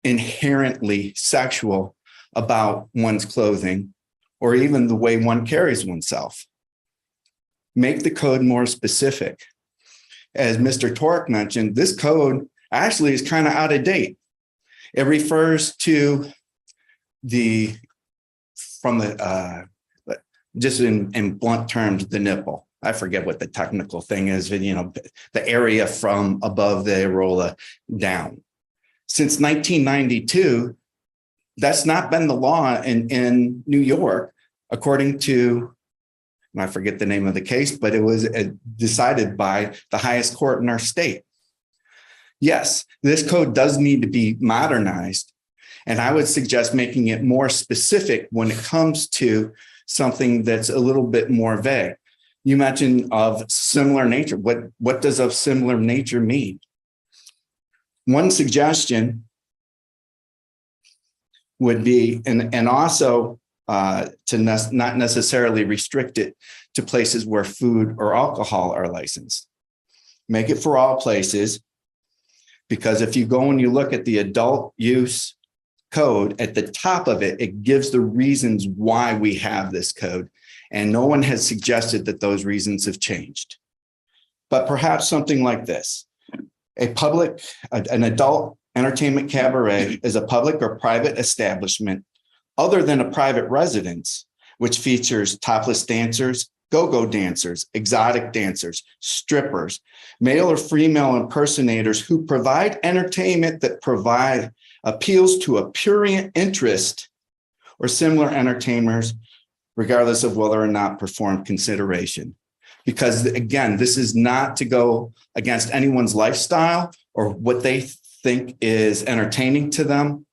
inherently sexual about one's clothing or even the way one carries oneself. Make the code more specific. As Mr. Torque mentioned, this code actually is kind of out of date. It refers to just in blunt terms, the nipple. I forget what the technical thing is, but the area from above the areola down. Since 1992, that's not been the law in New York, according to, and I forget the name of the case, but it was decided by the highest court in our state. Yes, this code does need to be modernized, and I would suggest making it more specific when it comes to something that's a little bit more vague. You mentioned of similar nature. What does of similar nature mean? One suggestion would be, and also to not necessarily restrict it to places where food or alcohol are licensed. Make it for all places, because if you go and you look at the adult use code, at the top of it, it gives the reasons why we have this code. And no one has suggested that those reasons have changed. But perhaps something like this. An adult entertainment cabaret is a public or private establishment other than a private residence, which features topless dancers, go-go dancers, exotic dancers, strippers, male or female impersonators who provide entertainment that appeals to a prurient interest, or similar entertainers, regardless of whether or not performed consideration. Because again, this is not to go against anyone's lifestyle or what they think is entertaining to them.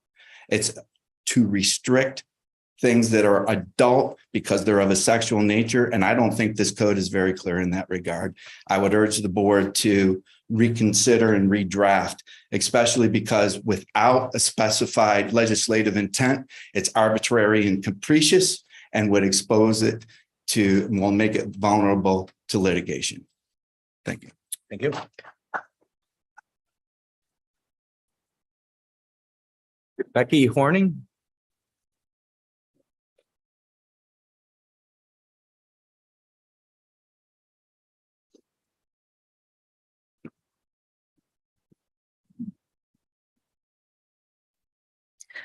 It's to restrict things that are adult because they're of a sexual nature. And I don't think this code is very clear in that regard. I would urge the board to reconsider and redraft, especially because without a specified legislative intent, it's arbitrary and capricious and would expose it to, will make it vulnerable to litigation. Thank you. Thank you. Becky Horning.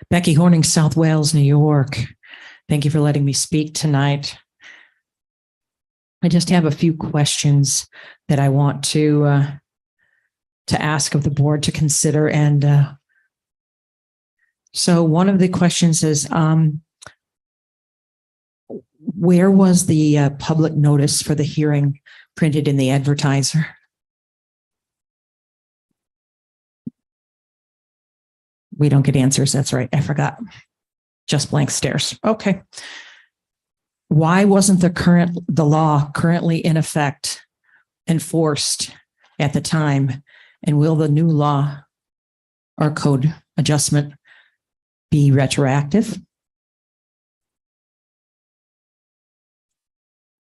Becky Horning, South Wales, New York. Thank you for letting me speak tonight. I just have a few questions that I want to ask of the board to consider. And so one of the questions is, where was the public notice for the hearing printed in the advertiser? We don't get answers. That's right. I forgot. Just blank stares. Okay. Why wasn't the law currently in effect enforced at the time? And will the new law or code adjustment be retroactive?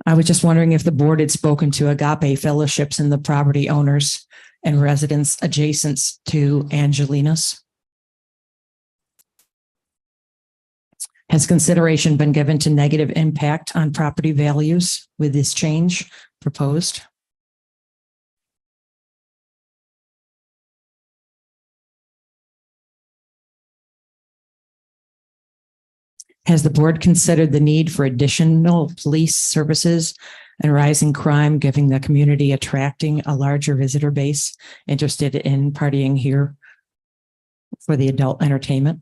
I was just wondering if the board had spoken to Agape Fellowships and the property owners and residents adjacent to Angelina's. Has consideration been given to negative impact on property values with this change proposed? Has the board considered the need for additional police services and rising crime, giving the community attracting a larger visitor base interested in partying here for the adult entertainment?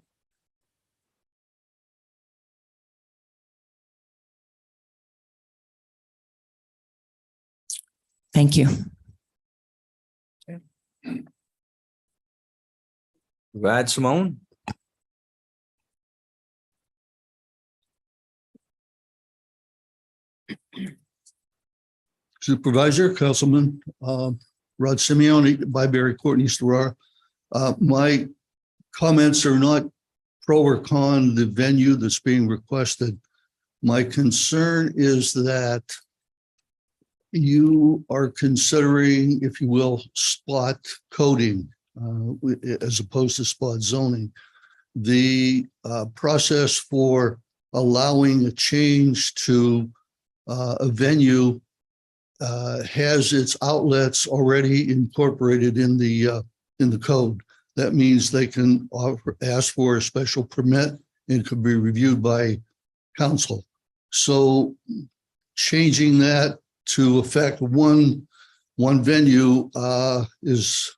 Thank you. Brad Simone. Supervisor, Councilman, Rod Simeone, Byberry Court in East Aurora. My comments are not pro or con the venue that's being requested. My concern is that you are considering, if you will, spot coding as opposed to spot zoning. The process for allowing a change to a venue has its outlets already incorporated in the code. That means they can ask for a special permit and could be reviewed by council. So changing that to affect one venue is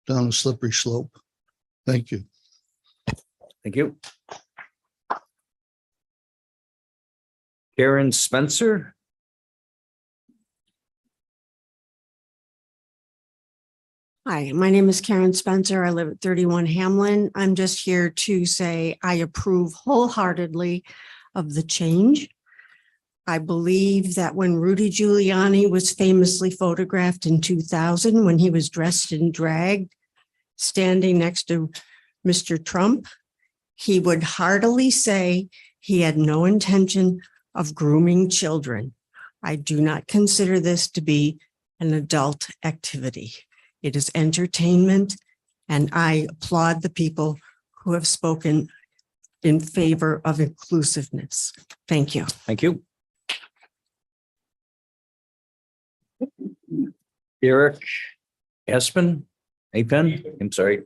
down a slippery slope. Thank you. Thank you. Karen Spencer. Hi, my name is Karen Spencer. I live at 31 Hamlin. I'm just here to say I approve wholeheartedly of the change. I believe that when Rudy Giuliani was famously photographed in 2000, when he was dressed in drag, standing next to Mr. Trump, he would heartily say he had no intention of grooming children. I do not consider this to be an adult activity. It is entertainment, and I applaud the people who have spoken in favor of inclusiveness. Thank you. Thank you. Eric Aspen, I'm sorry. I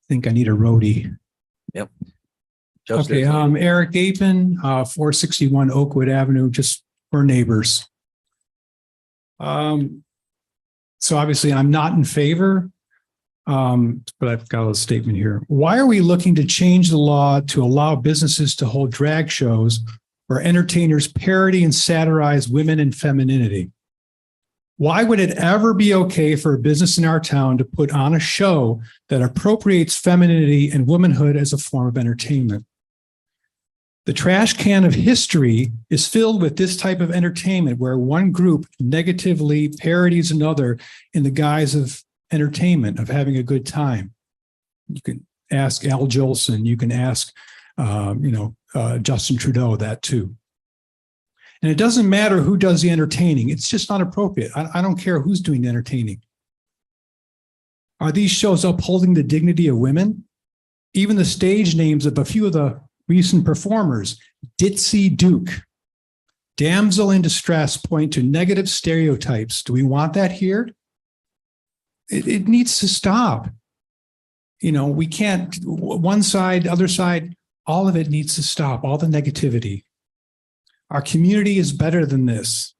think I need a roadie. Yep. Okay, Eric Apen, 461 Oakwood Avenue, just for neighbors. So obviously I'm not in favor, but I've got a statement here. Why are we looking to change the law to allow businesses to hold drag shows where entertainers parody and satirize women and femininity? Why would it ever be okay for a business in our town to put on a show that appropriates femininity and womanhood as a form of entertainment? The trash can of history is filled with this type of entertainment where one group negatively parodies another in the guise of entertainment, of having a good time. You can ask Al Jolson, you can ask, Justin Trudeau that too. And it doesn't matter who does the entertaining. It's just not appropriate. I don't care who's doing the entertaining. Are these shows upholding the dignity of women? Even the stage names of a few of the recent performers, Ditzy Duke, damsel in distress, point to negative stereotypes. Do we want that here? It needs to stop. You know, we can't, one side, other side, all of it needs to stop, all the negativity. Our community is better than this.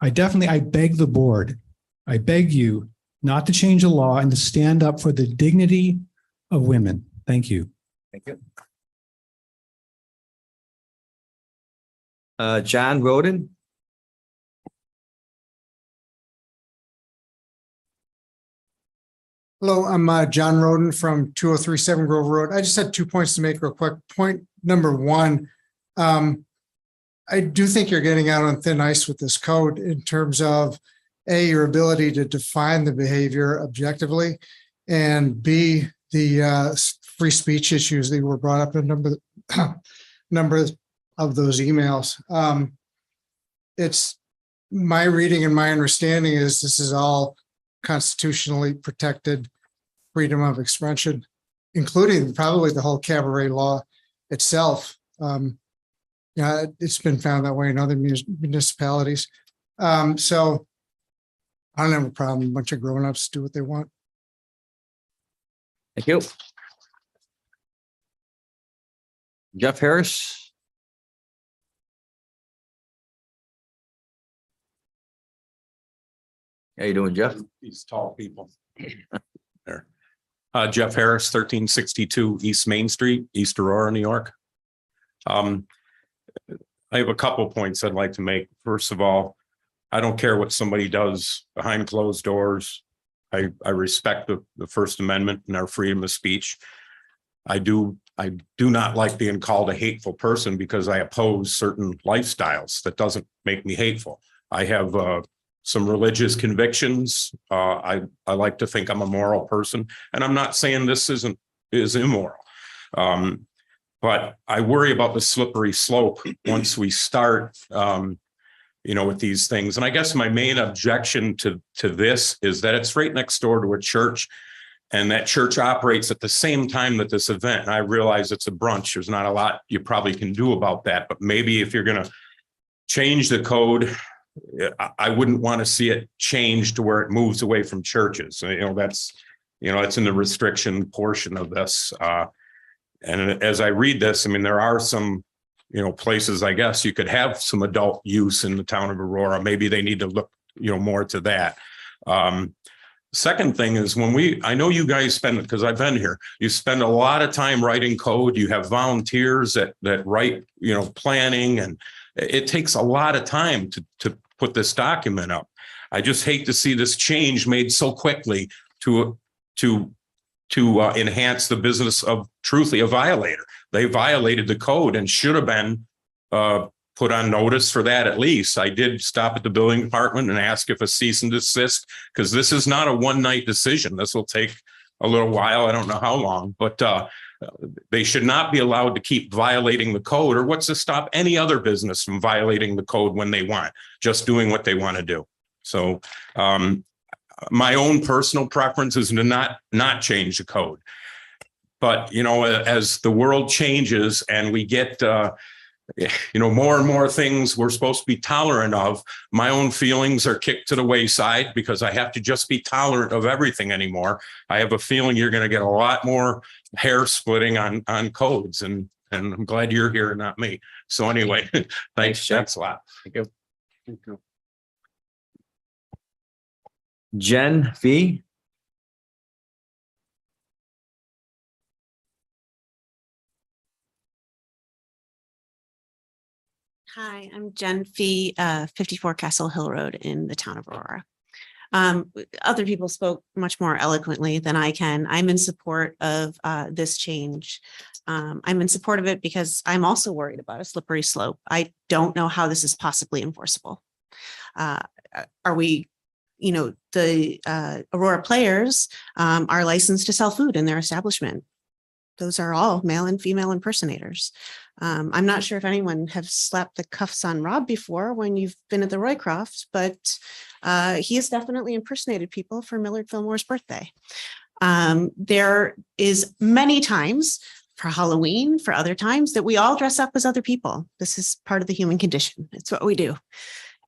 I beg the board, I beg you not to change the law and to stand up for the dignity of women. Thank you. Thank you. John Roden. Hello, I'm John Roden from 2037 Grove Road. I just had 2 points to make real quick. Point number one, I do think you're getting out on thin ice with this code in terms of A, your ability to define the behavior objectively, and B, the free speech issues that were brought up in a number of those emails. It's my reading and my understanding is this is all constitutionally protected freedom of expression, including probably the whole cabaret law itself. Yeah, it's been found that way in other municipalities. So I don't have a problem. A bunch of grown-ups do what they want. Thank you. Jeff Harris. How you doing, Jeff? These tall people. There. Jeff Harris, 1362 East Main Street, East Aurora, New York. I have a couple points I'd like to make. First of all, I don't care what somebody does behind closed doors. I respect the First Amendment and our freedom of speech. I do not like being called a hateful person because I oppose certain lifestyles. That doesn't make me hateful. I have some religious convictions. I like to think I'm a moral person, and I'm not saying this is immoral. But I worry about the slippery slope once we start, with these things. And I guess my main objection to this is that it's right next door to a church, and that church operates at the same time that this event. And I realize it's a brunch. There's not a lot you probably can do about that. But maybe if you're going to change the code, I wouldn't want to see it change to where it moves away from churches. That's in the restriction portion of this. And as I read this, there are some, places, I guess you could have some adult use in the town of Aurora. Maybe they need to look, more to that. Second thing is I know you guys spend, because I've been here, you spend a lot of time writing code. You have volunteers that write, planning, and it takes a lot of time to put this document up. I just hate to see this change made so quickly to enhance the business of truthfully a violator. They violated the code and should have been put on notice for that at least. I did stop at the building department and ask if a cease and desist, because this is not a one-night decision. This will take a little while. I don't know how long, but they should not be allowed to keep violating the code, or what's to stop any other business from violating the code when they want, just doing what they want to do. So my own personal preference is to not change the code. But, as the world changes and we get, more and more things we're supposed to be tolerant of, my own feelings are kicked to the wayside because I have to just be tolerant of everything anymore. I have a feeling you're going to get a lot more hair splitting on codes, and I'm glad you're here and not me. So anyway, thanks. That's a lot. Thank you. Thank you. Jen V. Hi, I'm Jen Fee, 54 Castle Hill Road in the town of Aurora. Other people spoke much more eloquently than I can. I'm in support of this change. I'm in support of it because I'm also worried about a slippery slope. I don't know how this is possibly enforceable. Are we, the Aurora players are licensed to sell food in their establishment. Those are all male and female impersonators. I'm not sure if anyone has slapped the cuffs on Rob before when you've been at the Roycroft, but he has definitely impersonated people for Millard Fillmore's birthday. There is many times for Halloween, for other times, that we all dress up as other people. This is part of the human condition. It's what we do.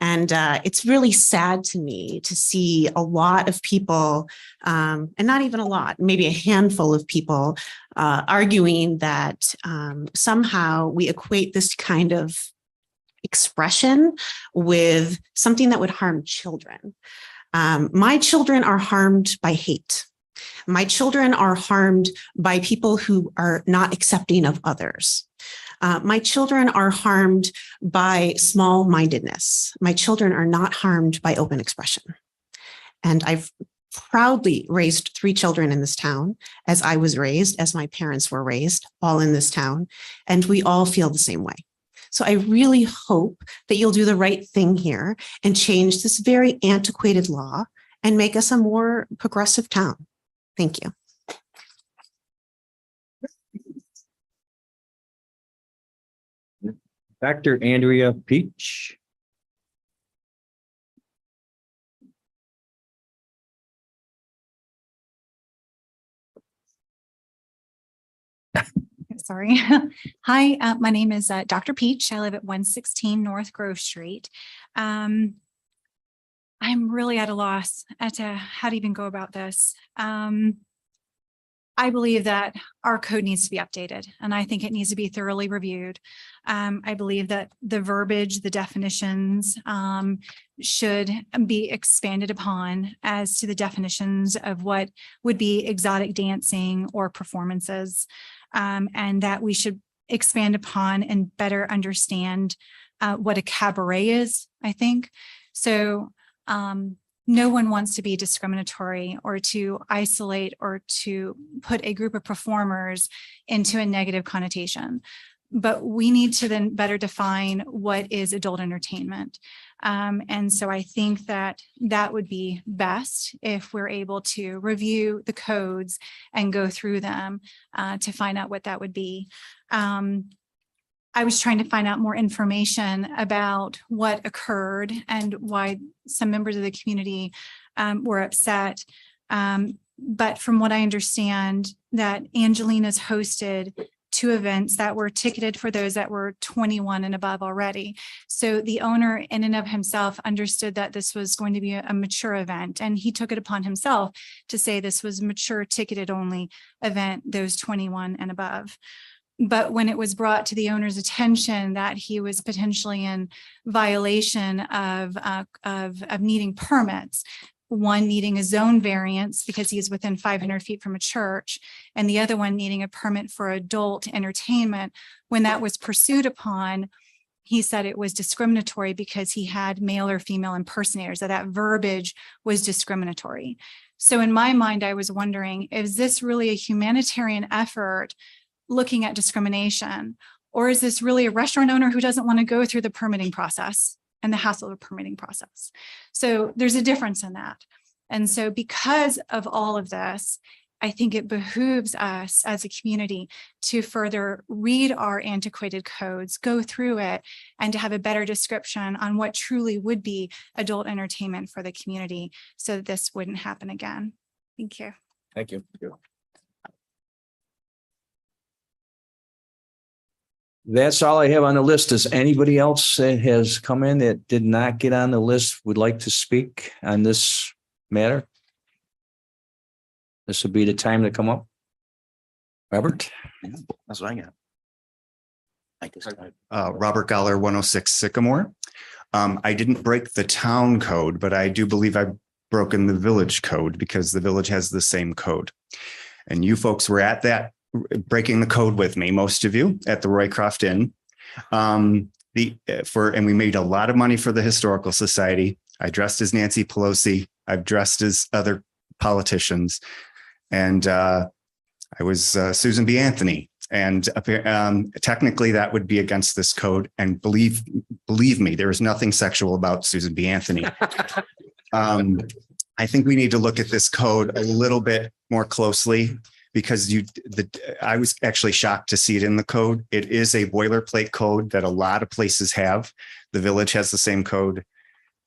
And it's really sad to me to see a lot of people, and not even a lot, maybe a handful of people arguing that somehow we equate this kind of expression with something that would harm children. My children are harmed by hate. My children are harmed by people who are not accepting of others. My children are harmed by small-mindedness. My children are not harmed by open expression. And I've proudly raised 3 children in this town, as I was raised, as my parents were raised, all in this town, and we all feel the same way. So I really hope that you'll do the right thing here and change this very antiquated law and make us a more progressive town. Thank you. Dr. Andrea Peach. Sorry. Hi, my name is Dr. Peach. I live at 116 North Grove Street. I'm really at a loss as to how to even go about this. I believe that our code needs to be updated, and I think it needs to be thoroughly reviewed. I believe that the verbiage, the definitions should be expanded upon as to the definitions of what would be exotic dancing or performances, and that we should expand upon and better understand what a cabaret is, I think. So no one wants to be discriminatory or to isolate or to put a group of performers into a negative connotation. But we need to then better define what is adult entertainment. And so I think that that would be best if we're able to review the codes and go through them to find out what that would be. I was trying to find out more information about what occurred and why some members of the community were upset. But from what I understand, that Angelina's hosted 2 events that were ticketed for those that were 21 and above already. So the owner in and of himself understood that this was going to be a mature event, and he took it upon himself to say this was mature ticketed only event, those 21 and above. But when it was brought to the owner's attention that he was potentially in violation of needing permits, one needing a zone variance because he is within 500 feet from a church, and the other one needing a permit for adult entertainment, when that was pursued upon, he said it was discriminatory because he had male or female impersonators, that verbiage was discriminatory. So in my mind, I was wondering, is this really a humanitarian effort looking at discrimination, or is this really a restaurant owner who doesn't want to go through the permitting process and the hassle of a permitting process? So there's a difference in that. And so because of all of this, I think it behooves us as a community to further read our antiquated codes, go through it, and to have a better description on what truly would be adult entertainment for the community so that this wouldn't happen again. Thank you. Thank you. That's all I have on the list. Does anybody else that has come in that did not get on the list would like to speak on this matter? This would be the time to come up. Robert? That's what I got. Robert Goller, 106 Sycamore. I didn't break the town code, but I do believe I've broken the village code because the village has the same code. And you folks were at that, breaking the code with me, most of you, at the Roycroft Inn. And we made a lot of money for the Historical Society. I dressed as Nancy Pelosi. I've dressed as other politicians. And I was Susan B. Anthony. And technically that would be against this code. And believe me, there is nothing sexual about Susan B. Anthony. I think we need to look at this code a little bit more closely, because I was actually shocked to see it in the code. It is a boilerplate code that a lot of places have. The village has the same code.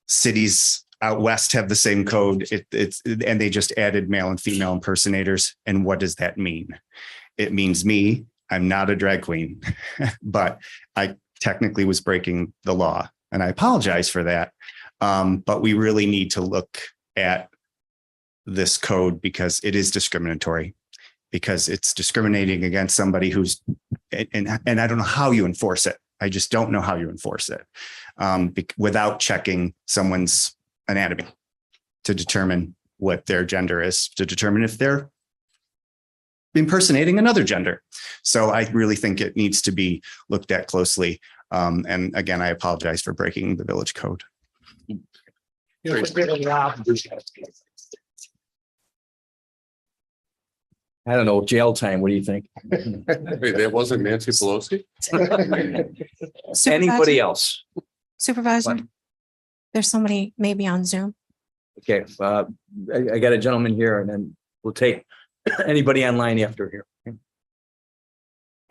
Cities out west have the same code. And they just added male and female impersonators. And what does that mean? It means me. I'm not a drag queen, but I technically was breaking the law. and I apologize for that. But we really need to look at this code because it is discriminatory, because it's discriminating against somebody who's, and I don't know how you enforce it. I just don't know how you enforce it without checking someone's anatomy to determine what their gender is, to determine if they're impersonating another gender. So I really think it needs to be looked at closely. And again, I apologize for breaking the village code. I don't know, jail time. What do you think? Wait, that wasn't Nancy Pelosi? Anybody else? Supervisor, there's somebody maybe on Zoom. Okay, I got a gentleman here and then we'll take anybody online after here.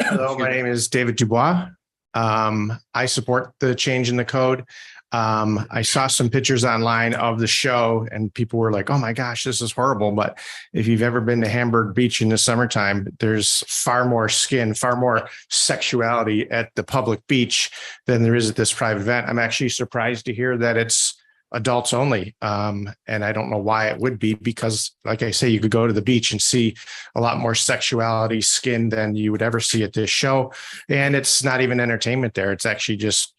Hello, my name is David Dubois. I support the change in the code. I saw some pictures online of the show and people were like, oh my gosh, this is horrible. But if you've ever been to Hamburg Beach in the summertime, there's far more skin, far more sexuality at the public beach than there is at this private event. I'm actually surprised to hear that it's adults only. And I don't know why it would be, because like I say, you could go to the beach and see a lot more sexuality, skin than you would ever see at this show. And it's not even entertainment there. It's actually just,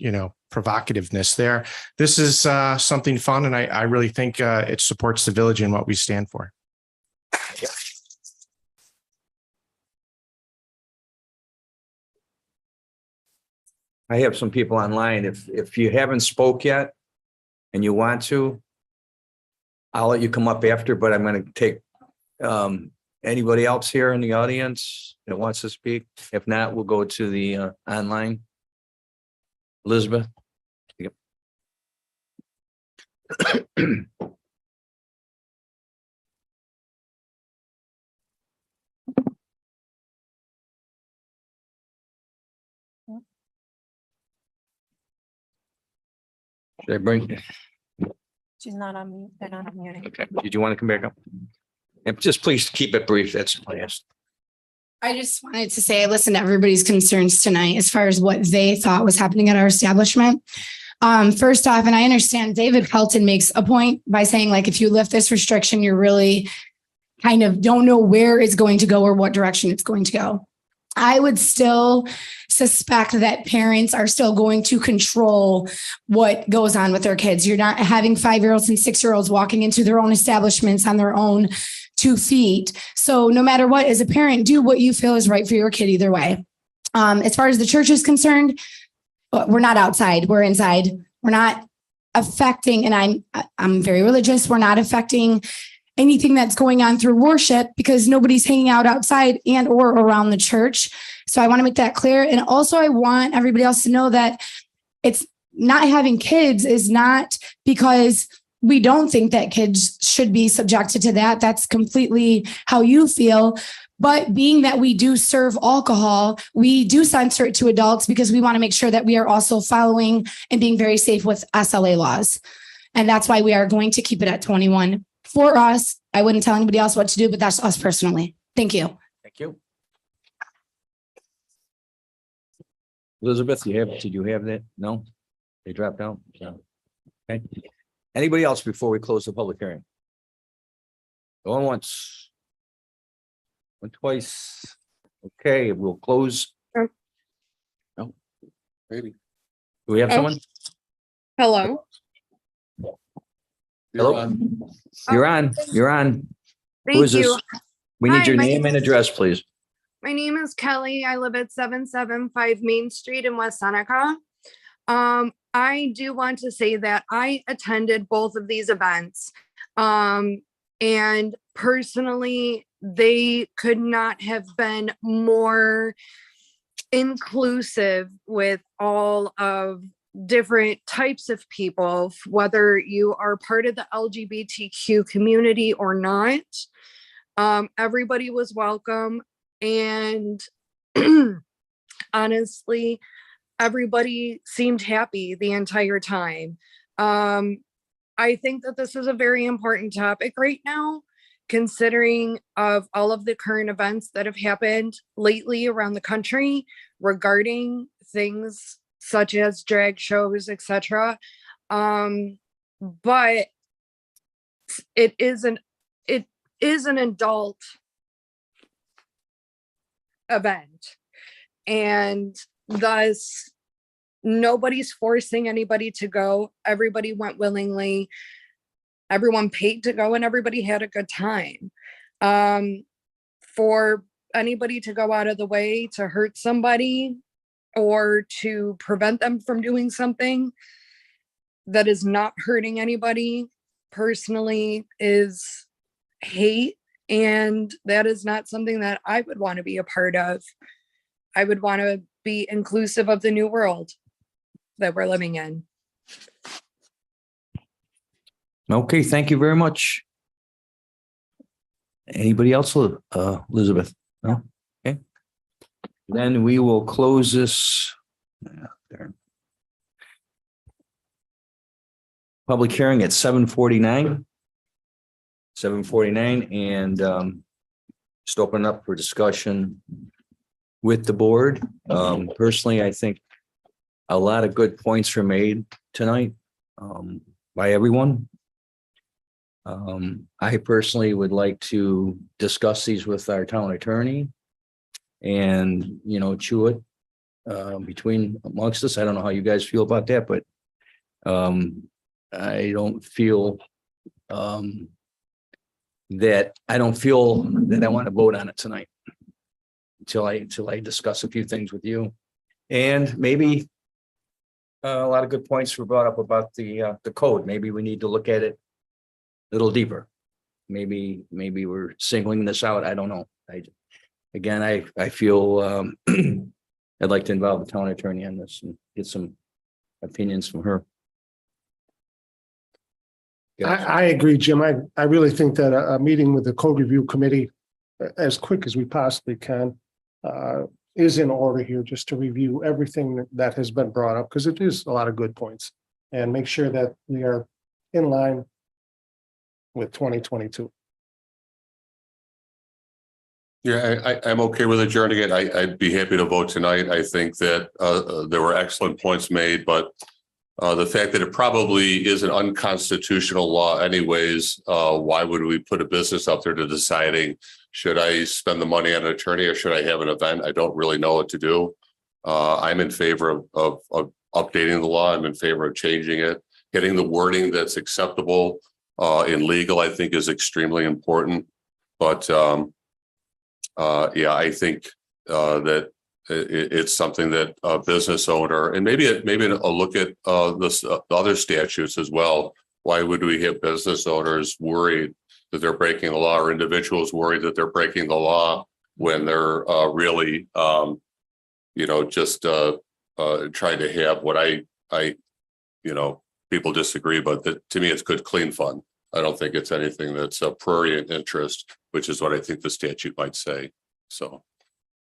provocativeness there. This is something fun. And I really think it supports the village and what we stand for. I have some people online. If you haven't spoke yet and you want to, I'll let you come up after, but I'm going to take anybody else here in the audience that wants to speak. If not, we'll go to the online. Elizabeth. Yep. Should I bring? She's not on mute. They're not unmuting. Okay. Did you want to come back up? And just please keep it brief. That's all I asked. I just wanted to say I listened to everybody's concerns tonight as far as what they thought was happening at our establishment. First off, and I understand David Pelton makes a point by saying, like, if you lift this restriction, you're really kind of don't know where it's going to go or what direction it's going to go. I would still suspect that parents are still going to control what goes on with their kids. You're not having 5-year-olds and 6-year-olds walking into their own establishments on their own 2 feet. So no matter what, as a parent, do what you feel is right for your kid either way. As far as the church is concerned, we're not outside, we're inside. We're not affecting, and I'm very religious, we're not affecting anything that's going on through worship because nobody's hanging out outside and or around the church. So I want to make that clear. And also I want everybody else to know that it's not having kids is not because we don't think that kids should be subjected to that. That's completely how you feel. But being that we do serve alcohol, we do censor it to adults because we want to make sure that we are also following and being very safe with SLA laws. And that's why we are going to keep it at 21. For us, I wouldn't tell anybody else what to do, but that's us personally. Thank you. Thank you. Elizabeth, did you have that? No? They dropped out? No. Okay. Anybody else before we close the public hearing? Going once. Went twice. Okay, we'll close. No, maybe. Do we have someone? Hello. Hello? You're on. You're on. Who Thank is this? you. We need Hi, your my name and address, please. My name is Kelly. I live at 775 Main Street in West Seneca. I do want to say that I attended both of these events. And personally, they could not have been more inclusive with all of different types of people, whether you are part of the LGBTQ community or not. Everybody was welcome. And honestly, everybody seemed happy the entire time. I think that this is a very important topic right now, considering of all of the current events that have happened lately around the country regarding things such as drag shows, etc. But it is an adult event, and thus nobody's forcing anybody to go. Everybody went willingly. Everyone paid to go, and everybody had a good time. For anybody to go out of the way to hurt somebody or to prevent them from doing something that is not hurting anybody personally is hate. And that is not something that I would want to be a part of. I would want to be inclusive of the new world that we're living in. Okay, thank you very much. Anybody else, Elizabeth? No? Okay. Then we will close this. There. Public hearing at 7:49. 7:49, and just open up for discussion with the board. Personally, I think a lot of good points were made tonight by everyone. I personally would like to discuss these with our town attorney and, chew it between amongst us. I don't know how you guys feel about that, but I don't feel that I want to vote on it tonight until I discuss a few things with you. And maybe a lot of good points were brought up about the code. Maybe we need to look at it a little deeper. Maybe we're singling this out. I don't know. I feel I'd like to involve the town attorney on this and get some opinions from her. I agree, Jim. I really think that a meeting with the code review committee as quick as we possibly can is in order here, just to review everything that has been brought up, because it is a lot of good points, and make sure that we are in line with 2022. Yeah, I'm okay with adjourning it. I'd be happy to vote tonight. I think that there were excellent points made, but the fact that it probably is an unconstitutional law anyways, why would we put a business up there to deciding, should I spend the money on an attorney or should I have an event? I don't really know what to do. I'm in favor of updating the law. I'm in favor of changing it. Getting the wording that's acceptable in legal, I think, is extremely important. But yeah, I think that it's something that a business owner, and maybe a look at the other statutes as well. Why would we have business owners worried that they're breaking the law, or individuals worried that they're breaking the law when they're really, just trying to have what I people disagree, but to me, it's good, clean fun. I don't think it's anything that's a prurient interest, which is what I think the statute might say. So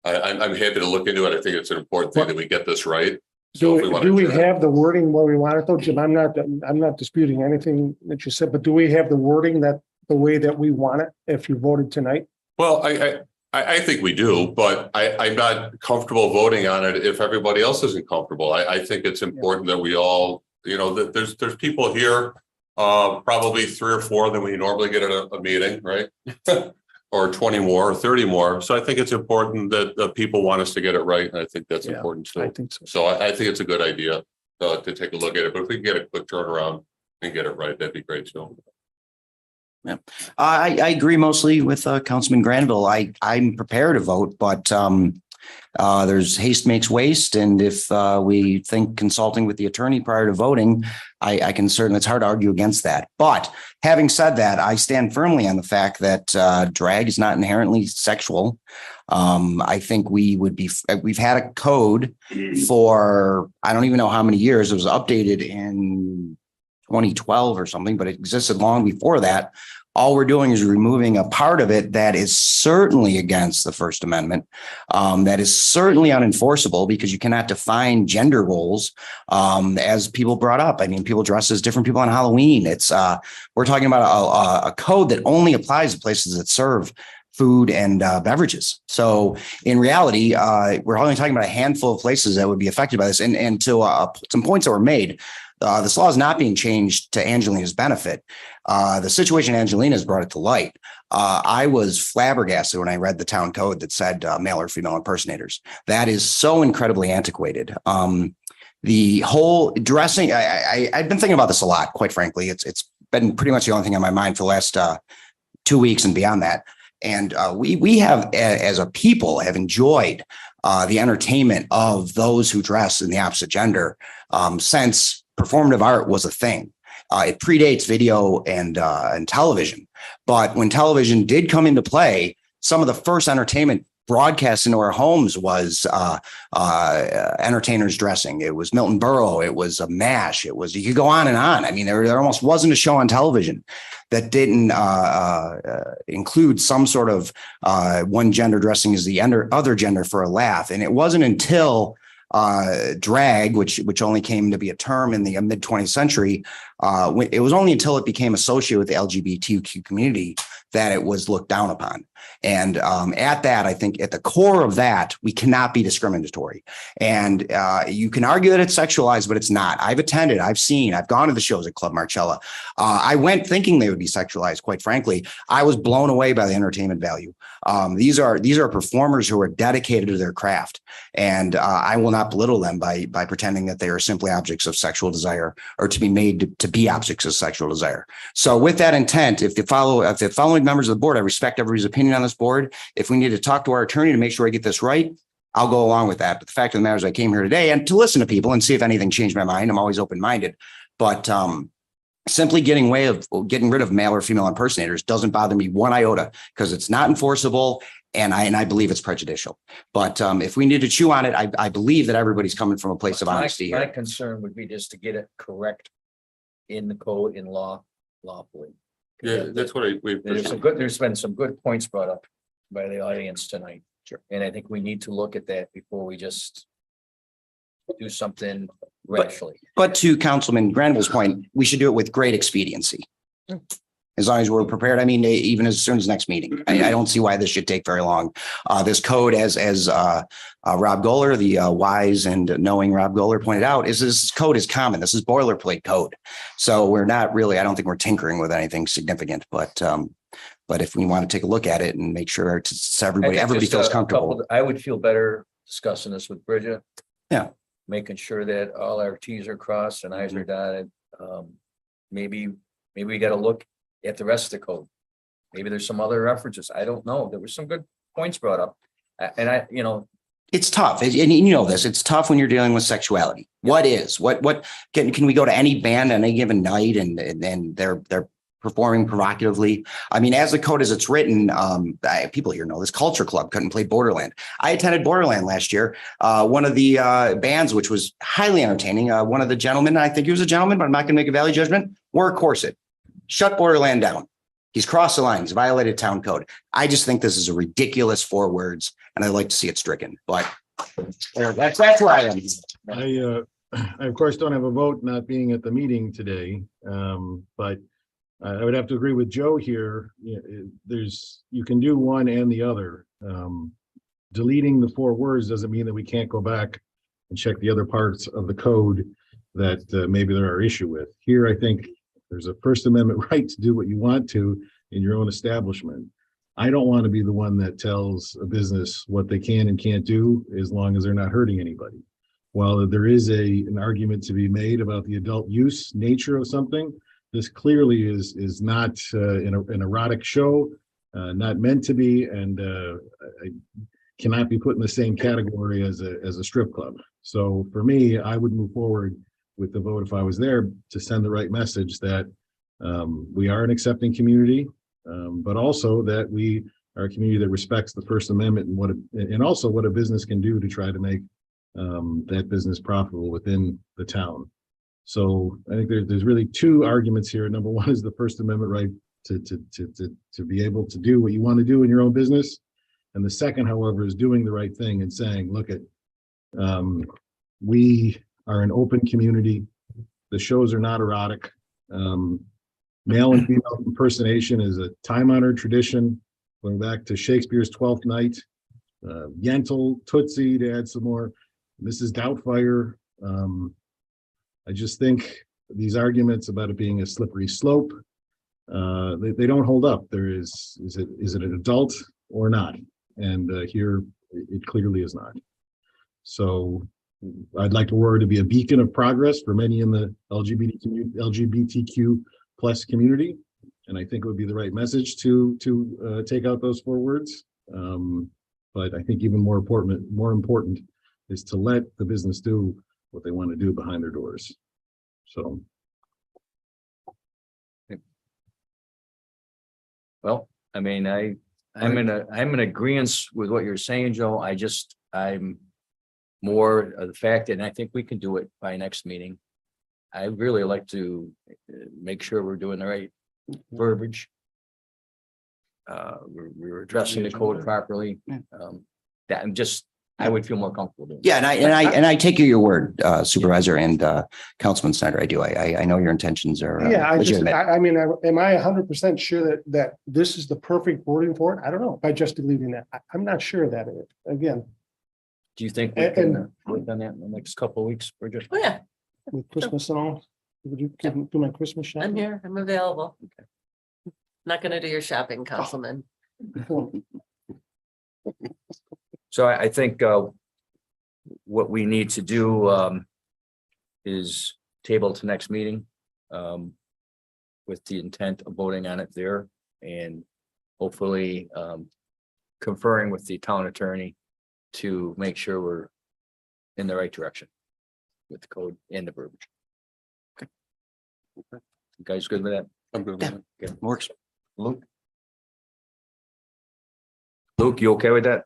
I'm happy to look into it. I think it's an important thing that we get this right. So do we have the wording where we want it though, Jim? I'm not disputing anything that you said, but do we have the wording that the way that we want it if you voted tonight? Well, I think we do, but I'm not comfortable voting on it if everybody else isn't comfortable. I think it's important that we all, that there's people here, probably 3 or 4 than we normally get at a meeting, right? Or 20 more or 30 more. So I think it's important that people want us to get it right. And I think that's important too. I think so. So I think it's a good idea to take a look at it, but if we can get a quick turnaround and get it right, that'd be great too. Yeah, I agree mostly with Councilman Granville. I'm prepared to vote, but there's haste makes waste. And if we think consulting with the attorney prior to voting, I can certainly, it's hard to argue against that. But having said that, I stand firmly on the fact that drag is not inherently sexual. I think we've had a code for, I don't even know how many years. It was updated in 2012 or something, but it existed long before that. All we're doing is removing a part of it that is certainly against the First Amendment, that is certainly unenforceable because you cannot define gender roles, as people brought up. I mean, people dress as different people on Halloween. It's we're talking about a code that only applies to places that serve food and beverages. So in reality, we're only talking about a handful of places that would be affected by this. And to some points that were made, this law is not being changed to Angelina's benefit. The situation Angelina has brought it to light. I was flabbergasted when I read the town code that said male or female impersonators. That is so incredibly antiquated. The whole dressing, I've been thinking about this a lot, quite frankly. It's been pretty much the only thing on my mind for the last 2 weeks and beyond that. And we have, as a people, have enjoyed the entertainment of those who dress in the opposite gender since performative art was a thing. It predates video and television. But when television did come into play, some of the first entertainment broadcast into our homes was entertainers dressing. It was Milton Berle. It was a MASH. It was, you could go on and on. I mean, there almost wasn't a show on television that didn't include some sort of one gender dressing as the other gender for a laugh. And it wasn't until drag, which only came to be a term in the mid 20th century. It was only until it became associated with the LGBTQ community that it was looked down upon. And at that, I think at the core of that, we cannot be discriminatory. And you can argue that it's sexualized, but it's not. I've attended, I've seen, I've gone to the shows at Club Marcella. I went thinking they would be sexualized, quite frankly. I was blown away by the entertainment value. These are performers who are dedicated to their craft. And I will not belittle them by pretending that they are simply objects of sexual desire or to be made to be objects of sexual desire. So with that intent, if the following members of the board, I respect everybody's opinion on this board. If we need to talk to our attorney to make sure I get this right, I'll go along with that. But the fact of the matter is I came here today and to listen to people and see if anything changed my mind. I'm always open-minded, but simply getting rid of male or female impersonators doesn't bother me one iota because it's not enforceable. And I believe it's prejudicial. But if we need to chew on it, I believe that everybody's coming from a place of honesty My here. concern would be just to get it correct in the code, in lawfully. Yeah, that's what There's been some good points brought up by the audience tonight. Sure. And I think we need to look at that before we just do something rashly. But to Councilman Granville's point, we should do it with great expediency. As long as we're prepared. I mean, even as soon as next meeting. I don't see why this should take very long. This code, as Rob Goller, the wise and knowing Rob Goller pointed out, is this code is common. This is boilerplate code. So we're not really, I don't think we're tinkering with anything significant, but if we want to take a look at it and make sure everybody feels comfortable. I would feel better discussing this with Bridget. Yeah. Making sure that all our T's are crossed and I's are dotted. Maybe we got to look at the rest of the code. Maybe there's some other references. I don't know. There were some good points brought up. And it's tough. And you know this, it's tough when you're dealing with sexuality. What can we go to any band on any given night and they're performing provocatively? I mean, as the code as it's written, people here know this. Culture Club couldn't play Borderland. I attended Borderland last year. One of the bands, which was highly entertaining, one of the gentlemen, I think he was a gentleman, but I'm not going to make a value judgment, wore a corset. Shut Borderland down. He's crossed the line. He's violated town code. I just think this is a ridiculous 4 words, and I'd like to see it stricken. But that's where I am. I of course don't have a vote not being at the meeting today, but I would have to agree with Joe here. You can do one and the other. Deleting the 4 words doesn't mean that we can't go back and check the other parts of the code that maybe there are issue with. Here, I think there's a First Amendment right to do what you want to in your own establishment. I don't want to be the one that tells a business what they can and can't do as long as they're not hurting anybody. While there is an argument to be made about the adult use nature of something, this clearly is not an erotic show, not meant to be, and cannot be put in the same category as a strip club. So for me, I would move forward with the vote if I was there to send the right message that we are an accepting community, but also that we are a community that respects the First Amendment and also what a business can do to try to make that business profitable within the town. So I think there's really 2 arguments here. Number one is the First Amendment right to be able to do what you want to do in your own business. And the second, however, is doing the right thing and saying, look we are an open community. The shows are not erotic. Male and female impersonation is a time-honored tradition. going back to Shakespeare's Twelfth Night, Yentl, Tootsie to add some more, Mrs. Doubtfire. I just think these arguments about it being a slippery slope, they don't hold up. Is it an adult or not? And here it clearly is not. So I'd like Aurora to be a beacon of progress for many in the LGBTQ plus community. And I think it would be the right message to take out those 4 words. But I think even more important is to let the business do what they want to do behind their doors. So. Well, I mean, I'm in agreement with what you're saying, Joe. I'm more of the fact, and I think we can do it by next meeting. I really like to make sure we're doing the right verbiage. We're addressing the code properly. I would feel more comfortable doing. Yeah, and I take your word, Supervisor and Councilman Snyder. I do. I know your intentions are Yeah, legitimate. I mean, am I 100% sure that this is the perfect wording for it? I don't know. By just deleting that, I'm not sure that it, again, Do you think we can work on that in the next couple of weeks, Bridget? Oh, yeah, with Christmas and all. Would you do my Christmas shopping? I'm here. I'm available. Not gonna do your shopping, Councilman. So I think what we need to do is table to next meeting with the intent of voting on it there and hopefully conferring with the town attorney to make sure we're in the right direction with the code and the verbiage. Okay. You guys good with that? I'm good with Yeah. Works. Luke, you okay with that?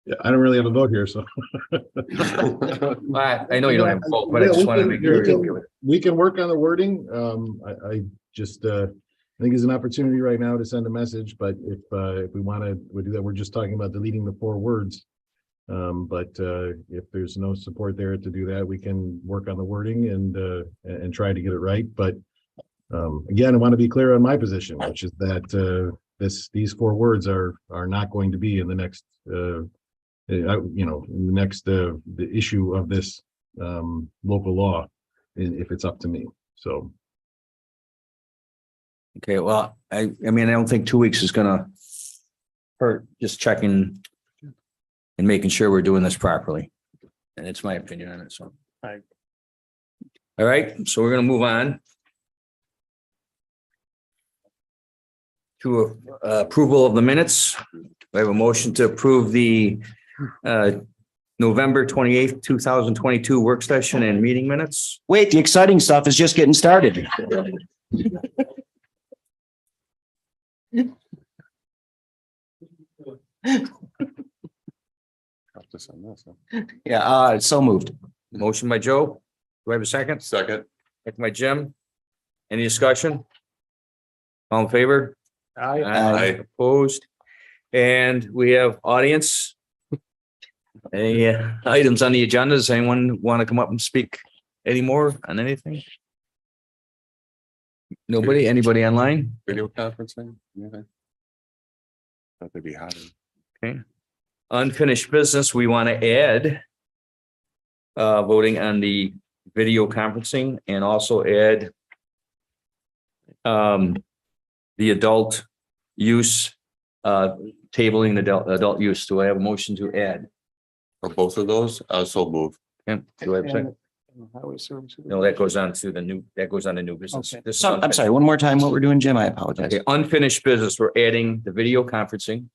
Yeah, I don't really have a vote here, so. I know you don't have a vote, but I just want to make sure you're okay with it. We can work on the wording. I just I think it's an opportunity right now to send a message, but if we want to, we do that. We're just talking about deleting the 4 words. But if there's no support there to do that, we can work on the wording and try to get it right. But again, I want to be clear on my position, which is that these 4 words are not going to be in the next in the next the issue of this local law if it's up to me. So. Okay, well, I mean, I don't think 2 weeks is gonna hurt, just checking and making sure we're doing this properly. And it's my opinion on it, so. All right, so we're gonna move on to approval of the minutes. We have a motion to approve the November 28th, 2022 work session and meeting minutes. Wait, the exciting stuff is just getting started. Yeah, so moved. Motion by Joe. Do I have a second? Second. Second by Jim. Any discussion? All in favor? Aye. Opposed? And we have audience. Any items on the agenda? Does anyone want to come up and speak anymore on anything? Nobody? Anybody online? Video conferencing? Anything? Thought they'd be hot. Okay. Unfinished business, we want to add voting on the video conferencing and also add the adult use, tabling the adult use. Do I have a motion to add? For both of those, so move. Okay. Do I have a second? Highway services. No, that goes on to the new, that goes on to new business. Okay. This is So, I'm sorry, one more time what we're doing, Jim. I apologize. Okay, unfinished business, we're adding the video conferencing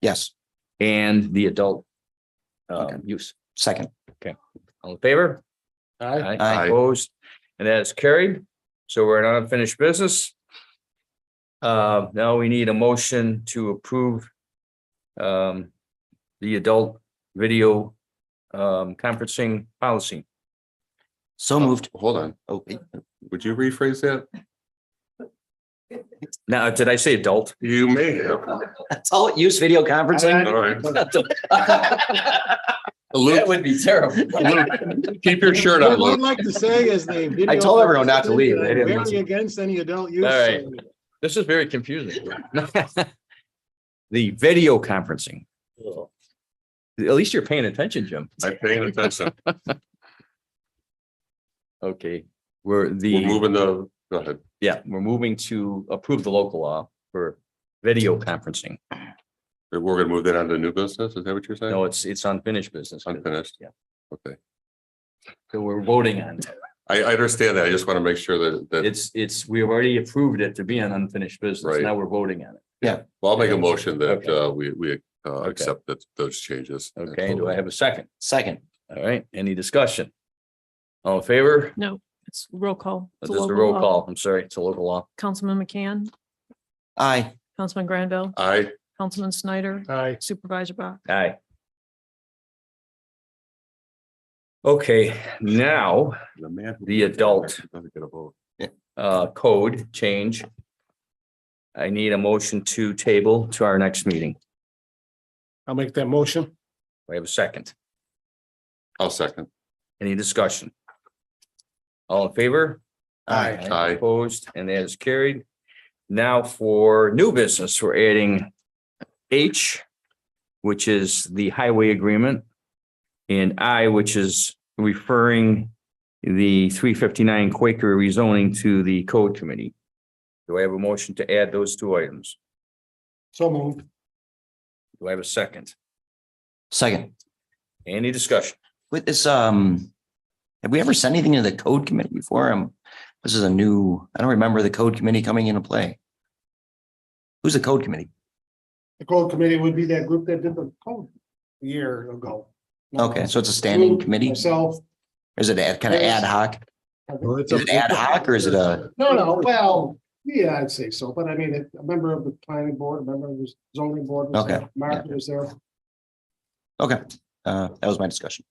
Yes, and the adult Okay. use. second. Okay, all in favor? Aye. Aye. Opposed, and that is carried. So we're in unfinished business. Now we need a motion to approve the adult video conferencing policy. So moved. Hold on. Oh, Would you rephrase that? Now, did I say adult? You may have. that's all use video conferencing. All right. That would be terrible. Luke, keep your shirt on, What I'd Luke. like to say is the video. I told everyone not to leave. I'm They didn't very listen. against any adult use. All right. This is very confusing. the video conferencing. At least you're paying attention, Jim. I'm paying attention. Okay, We're moving go ahead. we're moving to approve the local law for video conferencing. We're gonna move that on to new business. Is that what you're saying? No, it's unfinished business. Unfinished? Yeah. Okay. So we're voting on it. I understand that. I just want to make sure that We've already approved it to be an unfinished business. Right. Now we're voting on it. Yeah. Well, I'll make a motion that Okay. we accept those changes. Okay, do I have a second? Second. All right, any discussion? All in favor? No, it's roll call. It's This is a local roll law. call. I'm sorry, it's a local law. Councilman McCann, Aye. Councilman Granville, Aye. Councilman Snyder, Aye. Supervisor Bach. Aye. Okay, now The man. The adult. Doesn't get a vote. code change. I need a motion to table to our next meeting. I'll make that motion. We have a second. I'll second. Any discussion? All in favor? Aye. Aye. Opposed, and that is carried. Now for new business, we're adding H, which is the highway agreement, and I, which is referring the 359 Quaker rezoning to the code committee. Do I have a motion to add those two items? So moved. Do I have a second? Second. Any discussion? With this, have we ever sent anything to the code committee before? This is a new, I don't remember the code committee coming into play. Who's the code committee? The code committee would be that group that did the code a year ago. Okay, so it's a standing committee? Myself. Or is it kind of ad hoc? Well, it's Is it ad hoc or is it a? No, well, yeah, I'd say so, but I mean, a member of the planning board, a member of the zoning board. was Okay. there, Mark was there. Okay, that was my discussion.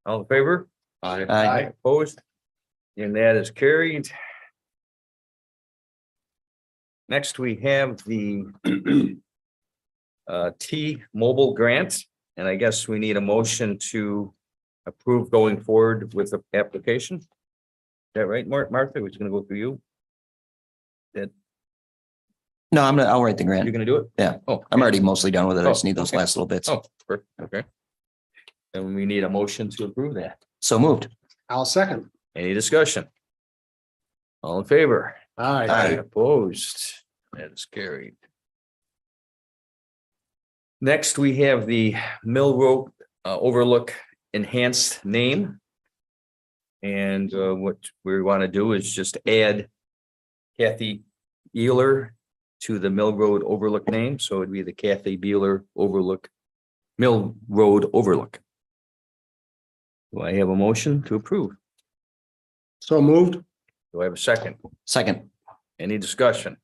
All in favor? Aye. Aye. Opposed? And that is carried. Next, we have the T-Mobile grant, and I guess we need a motion to approve going forward with the application. Is that right, Martha? We're just gonna go through you. No, I'll write the You're grant. gonna do it? Yeah, Oh, I'm already mostly done with it. I just Oh, need those okay. last little bits. oh, perfect, okay. And we need a motion to approve that. So moved. I'll second. Any discussion? All in favor? Aye. Aye. Opposed? That is carried. Next, we have the Mill Road Overlook enhanced name. And what we want to do is just add Kathy Beeler to the Mill Road Overlook name. So it'd be the Kathy Beeler Overlook, Mill Road Overlook. Do I have a motion to approve? So moved. Do I have a second? Second. Any discussion?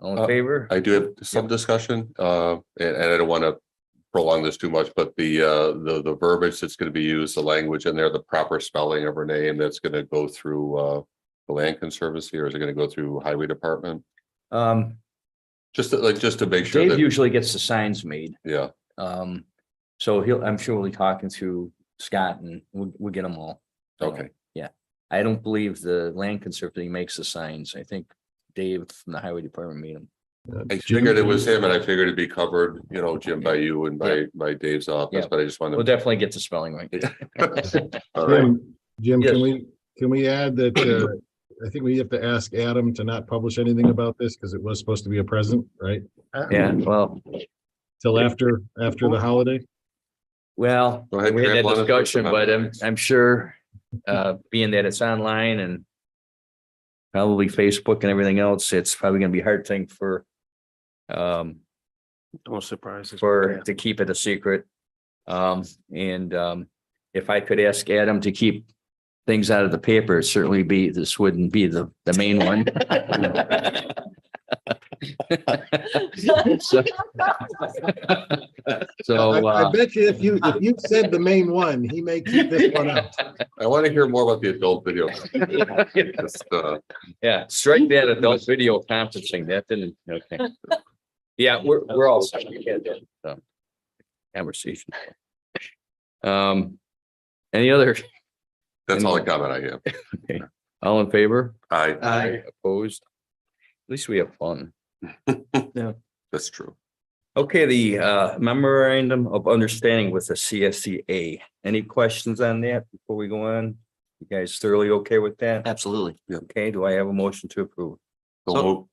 All in favor? I do have some discussion, and I don't want to prolong this too much, but the verbiage that's going to be used, the language in there, the proper spelling of her name, that's going to go through the Land Conservancy, or is it going to go through Highway Department? Just to make sure Dave that, usually gets the signs made. yeah, So I'm sure we'll be talking to Scott and we'll get them all. okay. Yeah, I don't believe the Land Conservancy makes the signs. I think Dave from the Highway Department made them. I figured it was him, and I figured it'd be covered, Jim, by you and by Dave's office, Yeah. but I just wanted We'll definitely get the spelling right. All right. Jim, Yes. can we add that, I think we have to ask Adam to not publish anything about this because it was supposed to be a present, right? Yeah, well, Till after the holiday? well, Go ahead, we had that Grant, let us discussion, know. but I'm sure, being that it's online and probably Facebook and everything else, it's probably gonna be a hard thing for No surprises. to keep it a secret. If I could ask Adam to keep things out of the paper, it certainly this wouldn't be the main one. So, I bet you if you said the main one, he may keep this one out. I want to hear more about the adult video. Just, yeah, strike that adult video conferencing. That didn't, okay. Yeah, we're all set. We can't do it, so. Conversation. Any other, That's all the comment I have. okay, all in favor? Aye. Opposed? At least we have fun. Yeah. That's true. Okay, the memorandum of understanding with the CSCA. Any questions on that before we go on? You guys thoroughly okay with that? Absolutely. Okay, do I have a motion to approve? So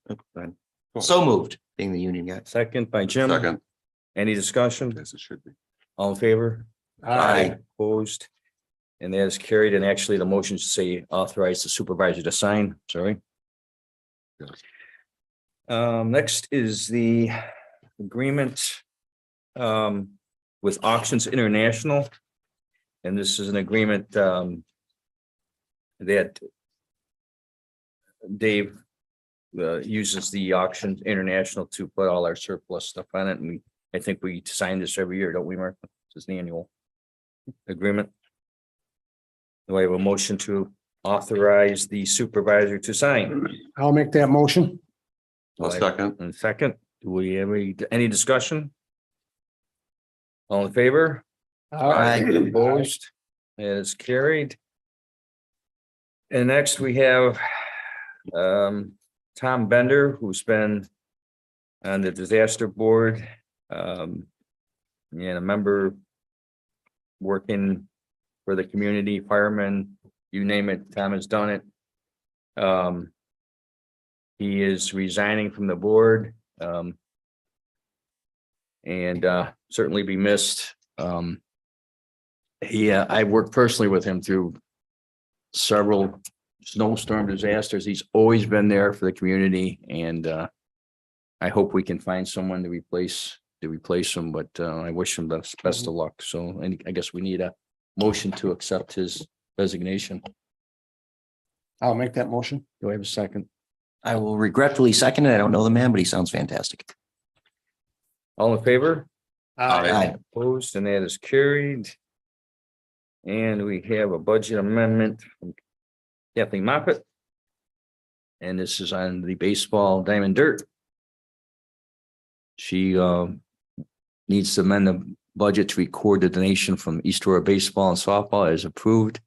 So moved, being the union guy. Second by Jim. second, Any discussion? as it should be. All in favor? Aye. Opposed? And that is carried. And actually, the motion should say authorize the supervisor to sign. Sorry. Yes. Next is the agreement with Auctions International. And this is an agreement that Dave uses the Auctions International to put all our surplus stuff on it. And I think we sign this every year, don't we, Mark? This is an annual agreement. Do I have a motion to authorize the supervisor to sign? I'll make that motion. I'll second. And second, do we have any discussion? All in favor? Aye. Opposed? It is carried. And next we have Tom Bender, who's been on the disaster board. And a member working for the community, firemen, you name it, Tom has done it. He is resigning from the board. And certainly be missed. I worked personally with him through several snowstorm disasters. He's always been there for the community, and I hope we can find someone to replace him, but I wish him the best of luck. So I guess we need a motion to accept his resignation. I'll make that motion. Do I have a second? I will regretfully second it. I don't know the man, but he sounds fantastic. All in favor? Aye. Opposed, and that is carried. And we have a budget amendment from Kathleen Moffett. And this is on the baseball diamond dirt. She needs to amend the budget to record the donation from East Aurora baseball and softball as approved